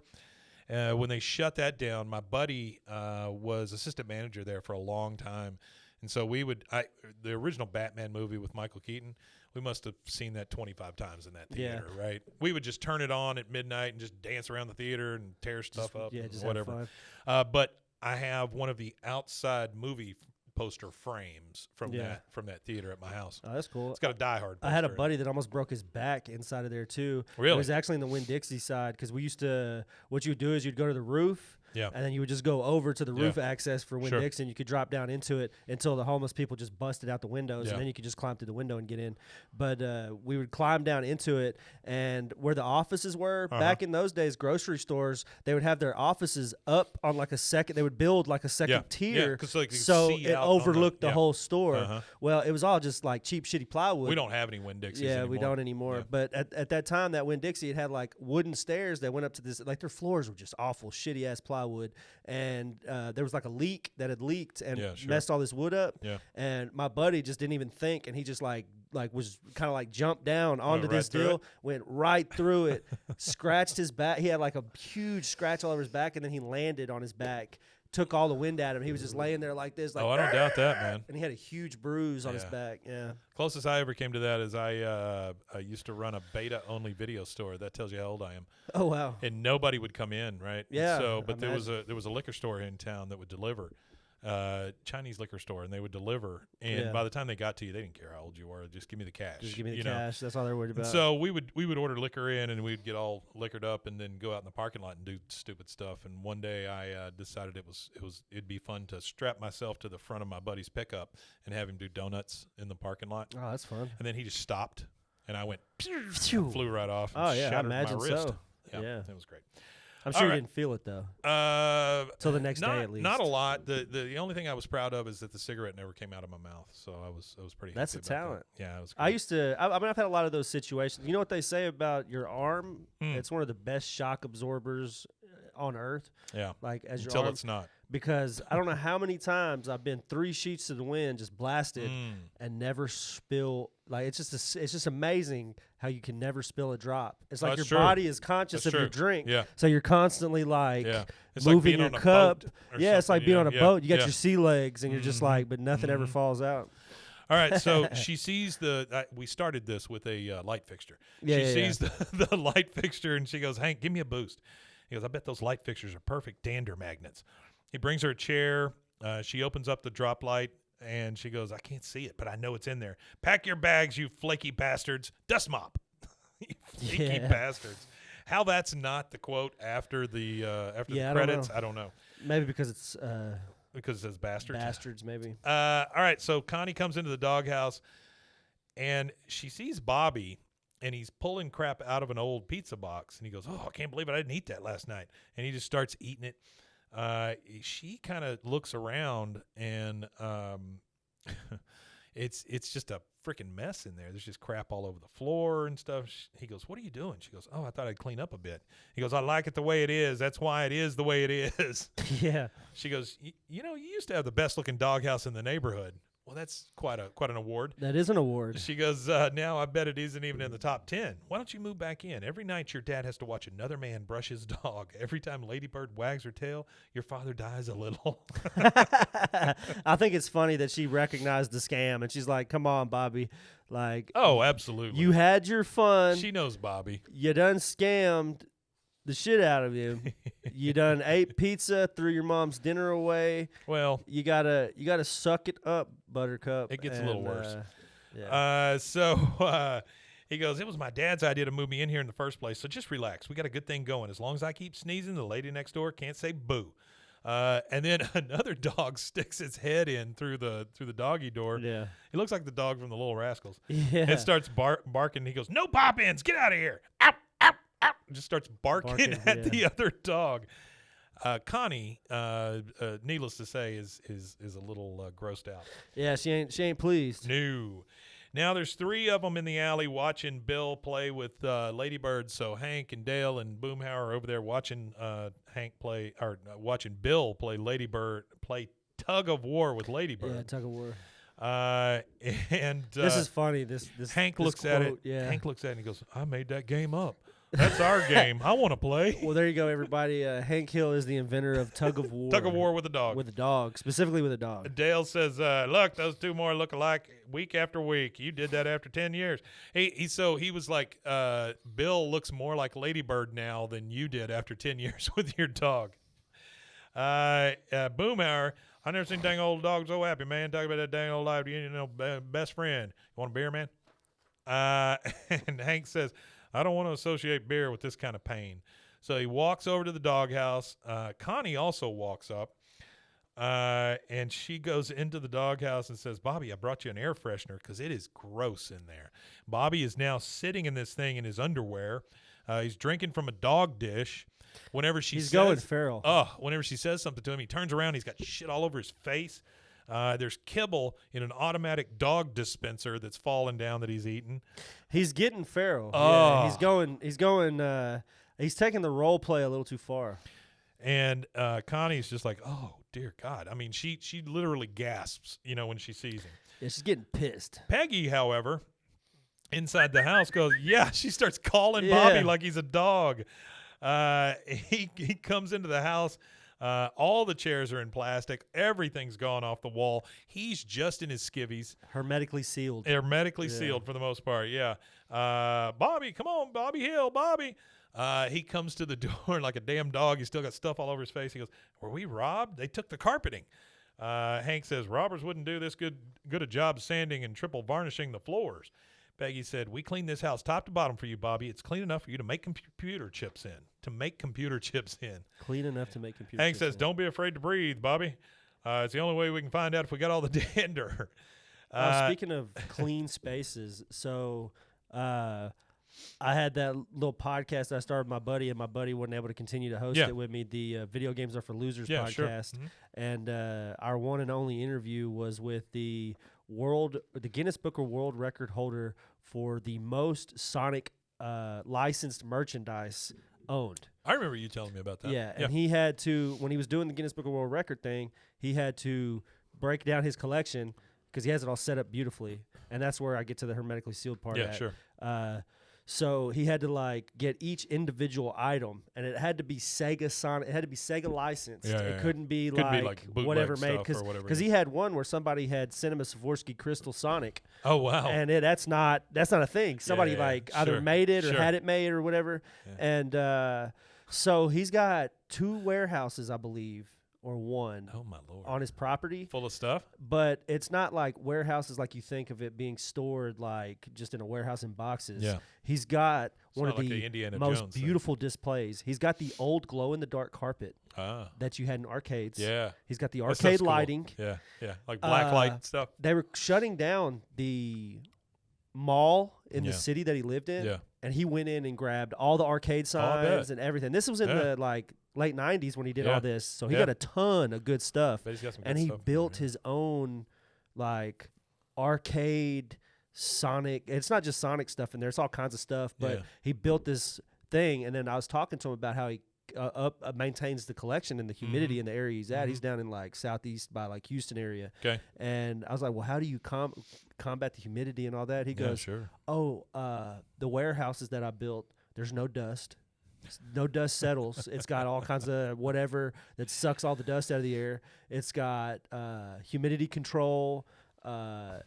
When they shut that down, my buddy was assistant manager there for a long time. And so the original Batman movie with Michael Keaton, we must have seen that 25 times in that theater, right? We would just turn it on at midnight and just dance around the theater and tear stuff up, just whatever. But I have one of the outside movie poster frames from that theater at my house. Oh, that's cool. It's got a Die Hard poster. I had a buddy that almost broke his back inside of there too. Really? It was actually in the Winn-Dixie side because we used to. What you would do is you'd go to the roof. Yeah. And then you would just go over to the roof access for Winn-Dixie, and you could drop down into it until the homeless people just busted out the windows, and then you could just climb through the window and get in. But we would climb down into it, and where the offices were, back in those days, grocery stores, they would have their offices up on like a second. They would build like a second tier so it overlooked the whole store. Well, it was all just like cheap, shitty plywood. We don't have any Winn-Dixies anymore. Yeah, we don't anymore. Yeah. But at that time, that Winn-Dixie, it had like wooden stairs that went up to this. Like their floors were just awful, shitty-ass plywood. plywood, and there was like a leak that had leaked and sure. messed all this wood up. Yeah. And my buddy just didn't even think, and he just like was kind of like jumped down onto this deal, went right through it, scratched his back. He had like a huge scratch all over his back, and then he landed on his back. Took all the wind out of him. He was just laying there like this. Like, I don't doubt that, man. And he had a huge bruise on his back. Yeah. Closest I ever came to that is I used to run a beta-only video store. That tells you how old I am. Oh, wow. And nobody would come in, right? Yeah. So, but there was a liquor store in town that would deliver, Chinese liquor store, and they would deliver. And by the time they got to you, they didn't care how old you were. Just give me the cash. Just give me the cash. That's all they're worried about. So we would order liquor in, and we'd get all liquored up, and then go out in the parking lot and do stupid stuff. And one day I decided it'd be fun to strap myself to the front of my buddy's pickup and have him do donuts in the parking lot. Oh, that's fun. And then he just stopped, and I went, flew right off. And Oh yeah, I shattered imagine my wrist. so. Yeah, it was great. I'm sure you didn't feel it though. Till the next day, at least. Not a lot. The only thing I was proud of is that the cigarette never came out of my mouth. So I was pretty. That's a happy about talent. that. Yeah, it was. Great. I used to. I mean, I've had a lot of those situations. You know what they say about your arm? Hmm. It's one of the best shock absorbers on earth. Yeah. Like as your Until arm, it's not. Because I don't know how many times I've been 3 sheets to the wind, just blasted, and never spill. Like it's just amazing how you can never spill a drop. It's like your body is conscious of your drink. Yeah. So you're constantly like It's moving like your cup. Yeah, it's like being on a boat. You got your sea legs, and you're just like, but nothing ever falls out. All right, so she sees we started this with a light fixture. She sees the light fixture, and she goes, Hank, give me a boost. He goes, I bet those light fixtures are perfect dander magnets. He brings her a chair. She opens up the drop light, and she goes, I can't see it, but I know it's in there. Pack your bags, you flaky bastards. Dust mop. You flaky bastards. How that's not the quote after the credits, I don't know. Maybe because it's because it says bastards. Bastards, maybe. All right, so Connie comes into the doghouse, and she sees Bobby, and he's pulling crap out of an old pizza box, and he goes, oh, I can't believe it. I didn't eat that last night. And he just starts eating it. She kind of looks around, and it's just a freaking mess in there. There's just crap all over the floor and stuff. He goes, what are you doing? She goes, oh, I thought I'd clean up a bit. He goes, I like it the way it is. That's why it is the way it is. Yeah. She goes, you know, you used to have the best looking doghouse in the neighborhood. Well, that's quite an award. That is an award. She goes, now I bet it isn't even in the top 10. Why don't you move back in? Every night your dad has to watch another man brush his dog. Every time Ladybird wags her tail, your father dies a little. I think it's funny that she recognized the scam, and she's like, come on, Bobby. Like, oh, absolutely. You had your fun. She knows Bobby. You done scammed the shit out of you. You done ate pizza, threw your mom's dinner away. Well, you gotta suck it up, Buttercup. It gets a little worse. Yeah. So he goes, it was my dad's idea to move me in here in the first place, so just relax. We got a good thing going. As long as I keep sneezing, the lady next door can't say boo. And then another dog sticks its head in through the doggy door. Yeah. It looks like the dog from the Little Rascals. Yeah. It starts barking. He goes, no pop-ins. Get out of here. Ow, ow, ow. Just starts barking at the other dog. Connie, needless to say, is a little grossed out. Yeah, she ain't pleased. No. Now there's 3 of them in the alley watching Bill play with Ladybird. So Hank and Dale and Boomhauer are over there watching watching Bill play Ladybird, play tug of war with Ladybird. Yeah, tug of war. And this is funny. This Hank this looks quote, at it. Yeah. Hank looks at it and he goes, "I made that game up. That's our game. I want to play." Well, there you go, everybody. Hank Hill is the inventor of tug of war. Tug of war with a dog. With a dog, specifically with a dog. Dale says, "Look, those 2 more look alike week after week. You did that after 10 years." He was like, "Bill looks more like Ladybird now than you did after 10 years with your dog." Boomhauer, I never seen dang old dog so happy, man. Talk about that dang old life. You know, best friend. You want a beer, man? And Hank says, I don't want to associate beer with this kind of pain. So he walks over to the doghouse. Connie also walks up, and she goes into the doghouse and says, Bobby, I brought you an air freshener because it is gross in there. Bobby is now sitting in this thing in his underwear. He's drinking from a dog dish. Whenever he's going feral. Whenever she says something to him, he turns around. He's got shit all over his face. There's kibble in an automatic dog dispenser that's fallen down that he's eating. He's getting feral. Oh. Yeah, he's going. He's taking the role play a little too far. And Connie's just like, oh, dear God. I mean, she literally gasps, when she sees him. Yeah, she's getting pissed. Peggy, however, inside the house goes, yeah, she starts calling Bobby like he's a dog. He comes into the house. All the chairs are in plastic. Everything's gone off the wall. He's just in his skivvies. Hermetically sealed. Hermetically sealed for the most part, yeah. Bobby, come on, Bobby Hill, Bobby. He comes to the door like a damn dog. He's still got stuff all over his face. He goes, were we robbed? They took the carpeting. Hank says, robbers wouldn't do this good a job sanding and triple varnishing the floors. Peggy said, we cleaned this house top to bottom for you, Bobby. It's clean enough for you to make computer chips in. Clean enough to make computer Hank chips says, in. don't be afraid to breathe, Bobby. It's the only way we can find out if we got all the dander. Speaking of clean spaces, so I had that little podcast I started with my buddy, and my buddy wasn't able to continue to host it with me, the Video Games Are for Losers podcast. Sure. Mm-hmm. And our one and only interview was with the Guinness Book of World Record holder for the most Sonic licensed merchandise owned. I remember you telling me about that. Yeah, and he had to, when he was doing the Guinness Book of World Record thing, he had to break down his collection because he has it all set up beautifully, and that's where I get to the hermetically sealed part. Yeah, sure. So he had to get each individual item, and it had to be Sega Sonic. It had to be Sega licensed. It couldn't be like whatever made, because he had one where somebody had Cinema Swarovski Crystal Sonic. Oh wow! And that's not a thing. Somebody either made it or had it made or whatever. Yeah. And so he's got 2 warehouses, I believe, or 1. Oh my Lord! On his property, full of stuff. But it's not like warehouses like you think of it being stored like just in a warehouse in boxes. Yeah. He's got one of like the most beautiful displays. He's got the old glow-in-the-dark carpet that you had in arcades. Yeah. He's got the arcade lighting. Yeah, like black light stuff. They were shutting down the mall in the city that he lived in. Yeah. And he went in and grabbed all the arcade signs and everything. This was in the late 90s when he did all this. So he got a ton of good stuff. And he built his own arcade Sonic. It's not just Sonic stuff in there. It's all kinds of stuff. But he built this thing. And then I was talking to him about how he maintains the collection and the humidity in the area he's at. He's down in southeast by Houston area. Okay. And I was like, well, how do you combat the humidity and all that? He goes, the warehouses that I built, there's no dust. No dust settles. It's got all kinds of whatever that sucks all the dust out of the air. It's got humidity control.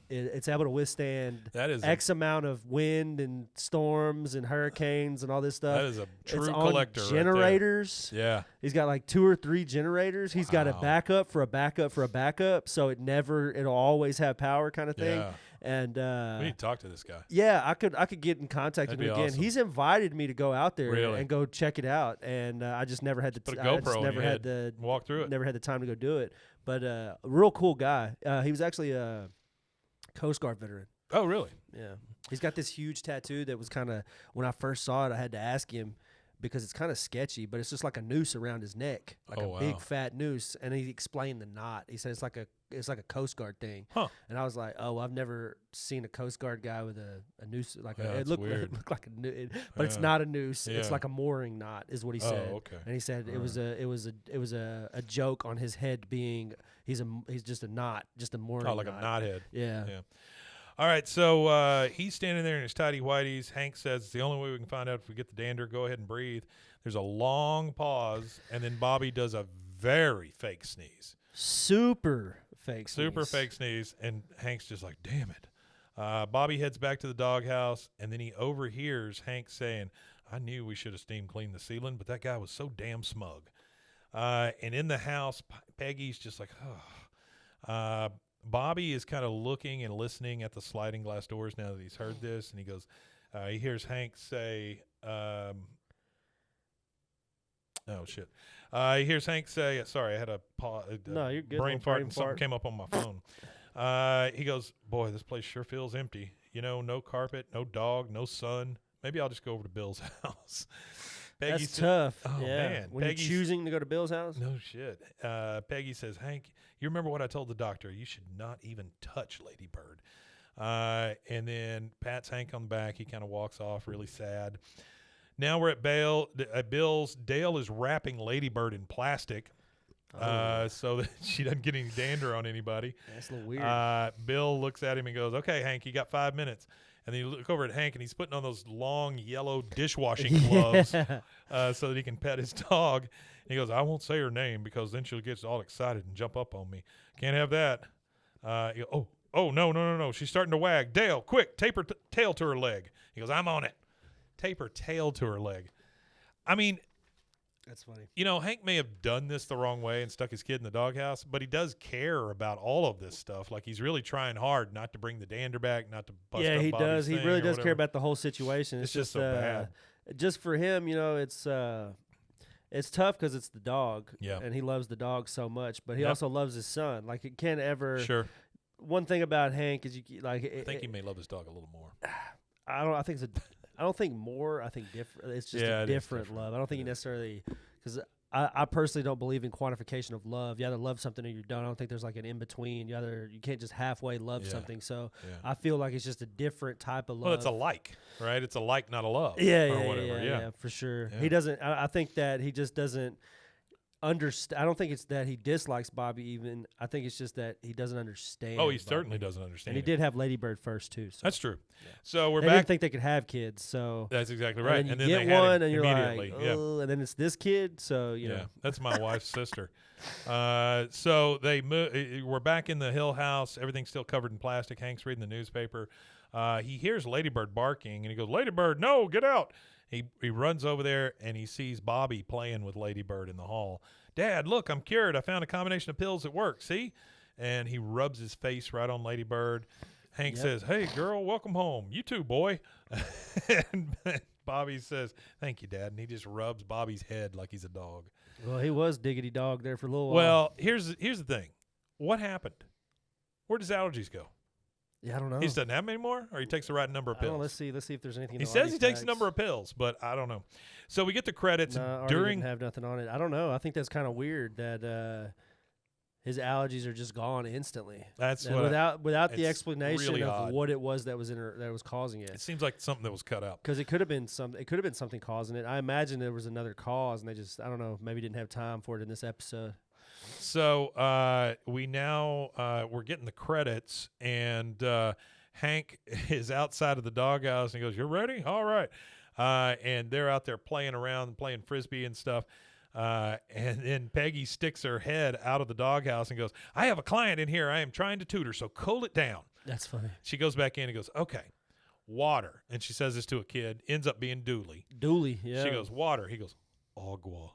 It's able to withstand X amount of wind and storms and hurricanes and all this stuff. That is a true it's collector. On generators. Right there. Yeah. He's got 2 or 3 generators. He's got a backup for a backup for a backup, so it'll always have power kind of thing. Yeah. And we need to talk to this guy. Yeah, I could get in contact with him again. Awesome. He's invited me to go out there and go check it out, and I just never had the walk through it. Never had the time to go do it. But a real cool guy. He was actually a Coast Guard veteran. Oh, really? Yeah. He's got this huge tattoo that was kind of, when I first saw it, I had to ask him because it's kind of sketchy, but it's just like a noose around his neck, big fat noose. And he explained the knot. He said it's like a Coast Guard thing. Huh. And I was like, oh, I've never seen a Coast Guard guy with a noose. It looked like a noose, but it's not a noose. Yeah. It's like a mooring knot, is what he said. Oh, okay. And he said it was a joke on his head being he's just a knot, just a mooring. Oh, like knot. a knothead. Yeah. Yeah. All right, so he's standing there in his tidy whities. Hank says it's the only way we can find out if we get the dander. Go ahead and breathe. There's a long pause, and then Bobby does a very fake sneeze. Super fake sneeze, and Hank's just like, damn it. Bobby heads back to the doghouse, and then he overhears Hank saying, I knew we should have steam cleaned the ceiling, but that guy was so damn smug. And in the house, Peggy's just like, oh. Bobby is kind of looking and listening at the sliding glass doors now that he's heard this, and he goes, he hears Hank say, oh, shit. He hears Hank say, sorry, I had a no, you're good. brain fart and something came up on my phone. He goes, boy, this place sure feels empty. No carpet, no dog, no sun. Maybe I'll just go over to Bill's house. That's tough. Oh, man. When you're choosing to go to Bill's house? No shit. Peggy says, Hank, you remember what I told the doctor? You should not even touch Ladybird. And then pats Hank on the back. He kind of walks off really sad. Now we're at Bill's. Dale is wrapping Ladybird in plastic so that she doesn't get any dander on anybody. That's a little weird. Bill looks at him and goes, "Okay, Hank, you got 5 minutes." And then you look over at Hank, and he's putting on those long yellow dishwashing gloves so that he can pet his dog. And he goes, "I won't say her name because then she'll get all excited and jump up on me. Can't have that." No. She's starting to wag. Dale, quick, tape her tail to her leg. He goes, "I'm on it." Tape her tail to her leg. I mean, that's funny. Hank may have done this the wrong way and stuck his kid in the doghouse, but he does care about all of this stuff. Like, he's really trying hard not to bring the dander back, not to bust up he Bobby's does. He thing really or does whatever. care about the whole situation. It's just so bad. Just for him, it's tough because it's the dog, and he loves the dog so much, but he also loves his son. Like, it can't ever. Sure. One thing about Hank is I think he may love his dog a little more. I don't think more. I think different. It's just a different love. I don't think he necessarily, because I personally don't believe in quantification of love. You either love something or you don't. I don't think there's like an in between. You can't just halfway love something. So I feel like it's just a different type of love. Well, it's a like, right? It's a like, not a love. Yeah, for sure. Yeah. He doesn't. I think that he just doesn't understand. I don't think it's that he dislikes Bobby. Even I think it's just that he doesn't understand. Oh, he Bobby. certainly doesn't understand. And he did have Ladybird first too. So. That's true. Yeah. So we're they back. didn't think they could have kids. So that's exactly right. And then you they get had one, him and you're immediately. like, oh, and then it's this kid. So you know, that's my wife's sister. So they we're back in the Hill house. Everything's still covered in plastic. Hank's reading the newspaper. He hears Ladybird barking, and he goes, "Ladybird, no, get out!" He runs over there, and he sees Bobby playing with Ladybird in the hall. "Dad, look, I'm cured. I found a combination of pills that work. See?" And he rubs his face right on Ladybird. Hank says, "Hey, girl, welcome home. You too, boy." And Bobby says, "Thank you, Dad." And he just rubs Bobby's head like he's a dog. Well, he was diggity dog there for a little while. Well, here's the thing. What happened? Where does allergies go? Yeah, I don't know. He just doesn't have them anymore, or he takes the right number of pills? Let's see if there's anything. He says he takes a number of pills, but I don't know. So we get the credits during. Didn't have nothing on it. I don't know. I think that's kind of weird that his allergies are just gone instantly. That's without the explanation really of odd. what it was that was causing it. It seems like something that was cut out. Because it could have been something causing it. I imagine there was another cause, and they just, I don't know, maybe didn't have time for it in this episode. So we're getting the credits, and Hank is outside of the doghouse, and he goes, "You're ready? All right." And they're out there playing around, playing Frisbee and stuff. And then Peggy sticks her head out of the doghouse and goes, "I have a client in here. I am trying to tutor, so cool it down." That's funny. She goes back in and goes, "Okay, water." And she says this to a kid. Ends up being Dooley. Dooley, yeah. She goes, "Water." He goes, "Agua."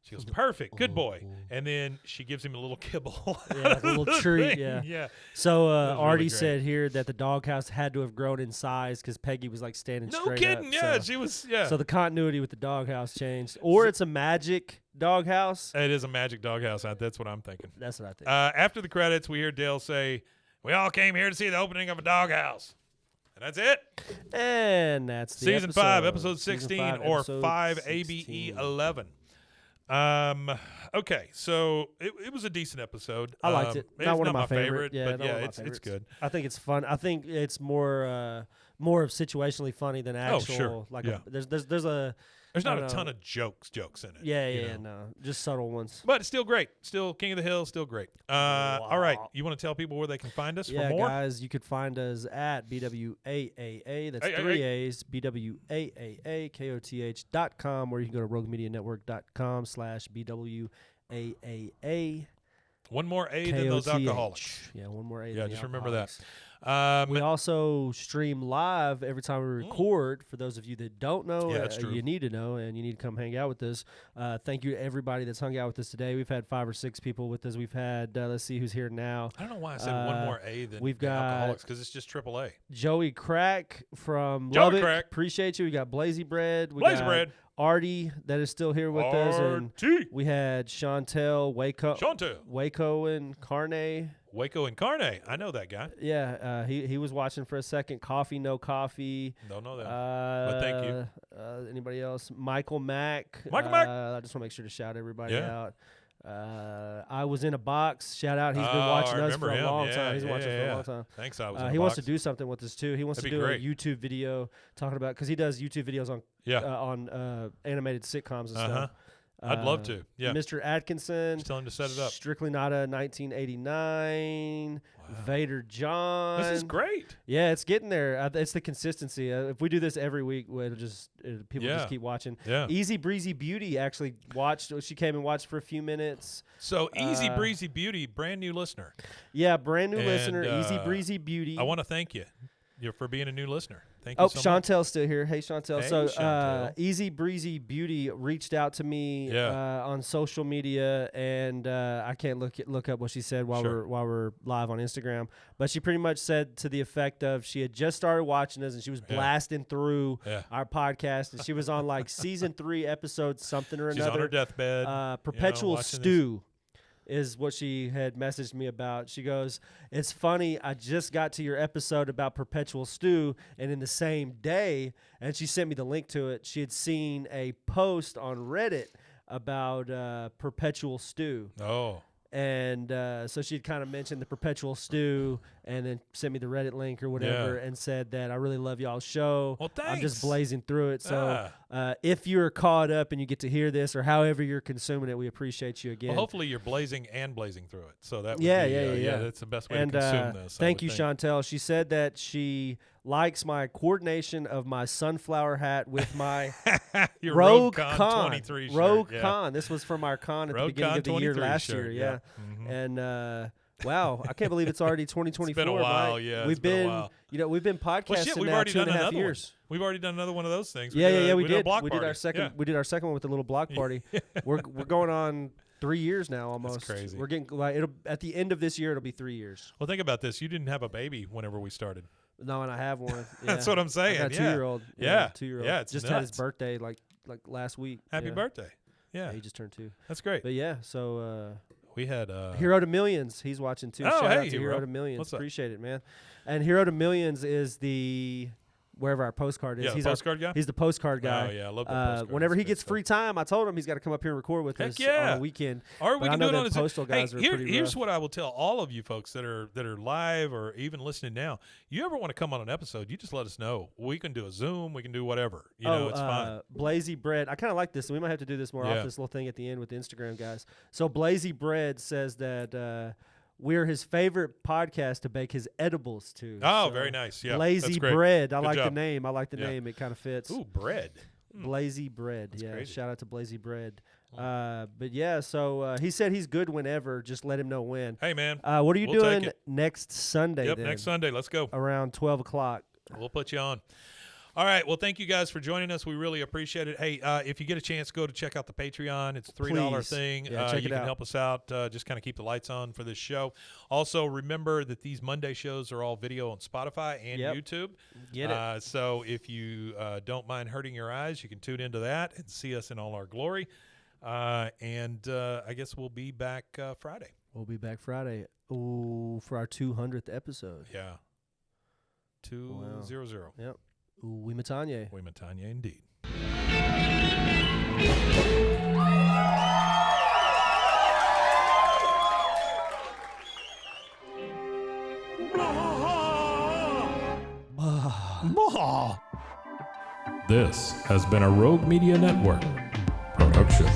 She goes, "Perfect, good boy." And then she gives him a little kibble. Yeah, like a little treat, yeah. So Artie really said here that the doghouse had to have grown in size because Peggy was like standing No straight kidding, up. yeah, she was, yeah. So the continuity with the doghouse changed. Or it's a magic doghouse. It is a magic doghouse. That's what I'm thinking. That's what I think. After the credits, we hear Dale say, "We all came here to see the opening of a doghouse." And that's it. And that's the Season episode. 5, episode 16, Season 5, or episode 5 16. ABE 11. Okay, so it was a decent episode. I liked it. It's Not one of my favorite. but not one of my it's favorites. good. I think it's fun. I think it's more of situationally funny than actual. Oh, sure. Like Yeah. there's not a ton of jokes in it. Yeah, no, just subtle ones. But it's still great. Still King of the Hill, still great. All right, you want to tell people where they can find us for more? Guys, you could find us at BWAAA. That's Hey, three A's. BWAAA.KOTH.com, or you can go to roguemedianetwork.com/BWAAA. One more A than those alcoholics. Yeah, one more A. Yeah, than just the remember that. we also stream live every time we record. For those of you that don't know, that's true. You need to know, and you need to come hang out with us. Thank you to everybody that's hung out with us today. We've had 5 or 6 people with us. We've had, let's see who's here now. I don't know why I said one more A than we've got alcoholics, because it's just triple A. Joey Crack from Joey Lubbock. Crack. Appreciate you. We got Blazy Bread. We Blazy got Bread. Artie that is still here with us. And RT. we had Chantel, Waco and Carne. Waco and Carne. I know that guy. Yeah, he was watching for a second. Coffee, no coffee. Don't know that. But thank you. Anybody else? Michael Mack. Michael Mack. I just want to make sure to shout everybody out. I Was in a Box. Shout out. He's been watching us for a long time. He's watching us for a long time. Thanks, I Was in a He Box. wants to do something with us, too. He wants That'd to be do great. a YouTube video talking about, because he does YouTube videos on animated sitcoms and stuff. I'd love to. Yeah. Mr. Atkinson. Just tell him to set it up. Strictly Nada 1989. Vader John. This is great. Yeah, it's getting there. It's the consistency. If we do this every week, people just keep watching. Yeah. Easy Breezy Beauty actually watched. She came and watched for a few minutes. So Easy Breezy Beauty, brand new listener. Yeah, brand new And, listener. Easy Breezy Beauty. I want to thank you for being a new listener. Thank you so much. Chantel's still here. Hey, Chantel. Hey, So, Chantel. Easy Breezy Beauty reached out to me on social media, and I can't look up what she said while we're live on Instagram. But she pretty much said to the effect of she had just started watching us, and she was blasting through our podcast, and she was on like season 3, episode something or another. She's on her deathbed. Perpetual Stew is what she had messaged me about. She goes, "It's funny, I just got to your episode about Perpetual Stew, and in the same day," and she sent me the link to it, she had seen a post on Reddit about Perpetual Stew. Oh. And so she'd kind of mentioned the Perpetual Stew and then sent me the Reddit link or whatever and said that I really love y'all's show. Well, thanks. I'm just blazing through it. So if you're caught up and you get to hear this or however you're consuming it, we appreciate you again. Well, hopefully you're blazing through it. So that would yeah, that's the best way to consume this. Thank you, Chantel. She said that she likes my coordination of my sunflower hat with my Your Rogue Con Con 23 shirt. Rogue Yeah. Con. This was from our con at Rogue the beginning Con of the year 23 last shirt, year. Mhm. And wow, I can't believe it's already 2024. It's been a while, Mike. yeah. We've it's been a been, while. we've been podcasting Well, shit, we've now already 2.5 done another years. one. We've already done another one of those things. We did. We did a block We did party. our second. Yeah. We did our second one with the little block party. We're going on 3 years now almost. That's crazy. We're getting like it'll at the end of this year it'll be 3 years. Well, think about this. You didn't have a baby whenever we started. No, and I have one. That's what I'm saying. I got a yeah. 2-year-old. Yeah. 2-year-old. Yeah, it's just had his nuts. birthday like last week. Happy birthday. Yeah. He just turned 2. That's great. But yeah, so we had Hero to Millions. He's watching too. Oh, Shout hey, out to Hero to Millions. What's up? Appreciate it, man. And Hero to Millions is the wherever our postcard is. Yeah, the he's postcard guy? He's the postcard guy. Oh, yeah, I love that postcard. Whenever That's he good gets stuff. free time, I told him he's got to come up here and record with Heck us yeah. on a weekend. Or we But I can know do it them on a postal guys are pretty here's rough. what I will tell all of you folks that are live or even listening now. You ever want to come on an episode, you just let us know. We can do a Zoom. We can do whatever. You know, it's fine. Blazy Bread. I kind of like this. So we might have to do this more often, this little thing at the end with the Instagram guys. So Blazy Bread says that we're his favorite podcast to bake his edibles to. Oh, So very nice. Yeah, Blazy that's great. Bread. I Good like job. the name. I like the name. It kind of fits. Ooh, bread. Blazy Bread. Yeah, crazy. shout out to Blazy Bread. But yeah, so he said he's good whenever. Just let him know when. Hey, man. What are you We'll take doing it. next Sunday? Yep, then? next Sunday. Let's go. Around 12 o'clock. We'll put you on. All right. Well, thank you guys for joining us. We really appreciate it. Hey, if you get a chance, go to check out the Patreon. It's a $3 Please. thing. Yeah, check you it can out. help us out. Just kind of keep the lights on for this show. Also, remember that these Monday shows are all video on Spotify and YouTube. Get it. So if you don't mind hurting your eyes, you can tune into that and see us in all our glory. And I guess we'll be back Friday. We'll be back Friday. Ooh, for our 200th episode. Yeah. 200. Yep. Ooh, we Matanye. We Matanye indeed. This has been a Rogue Media Network production.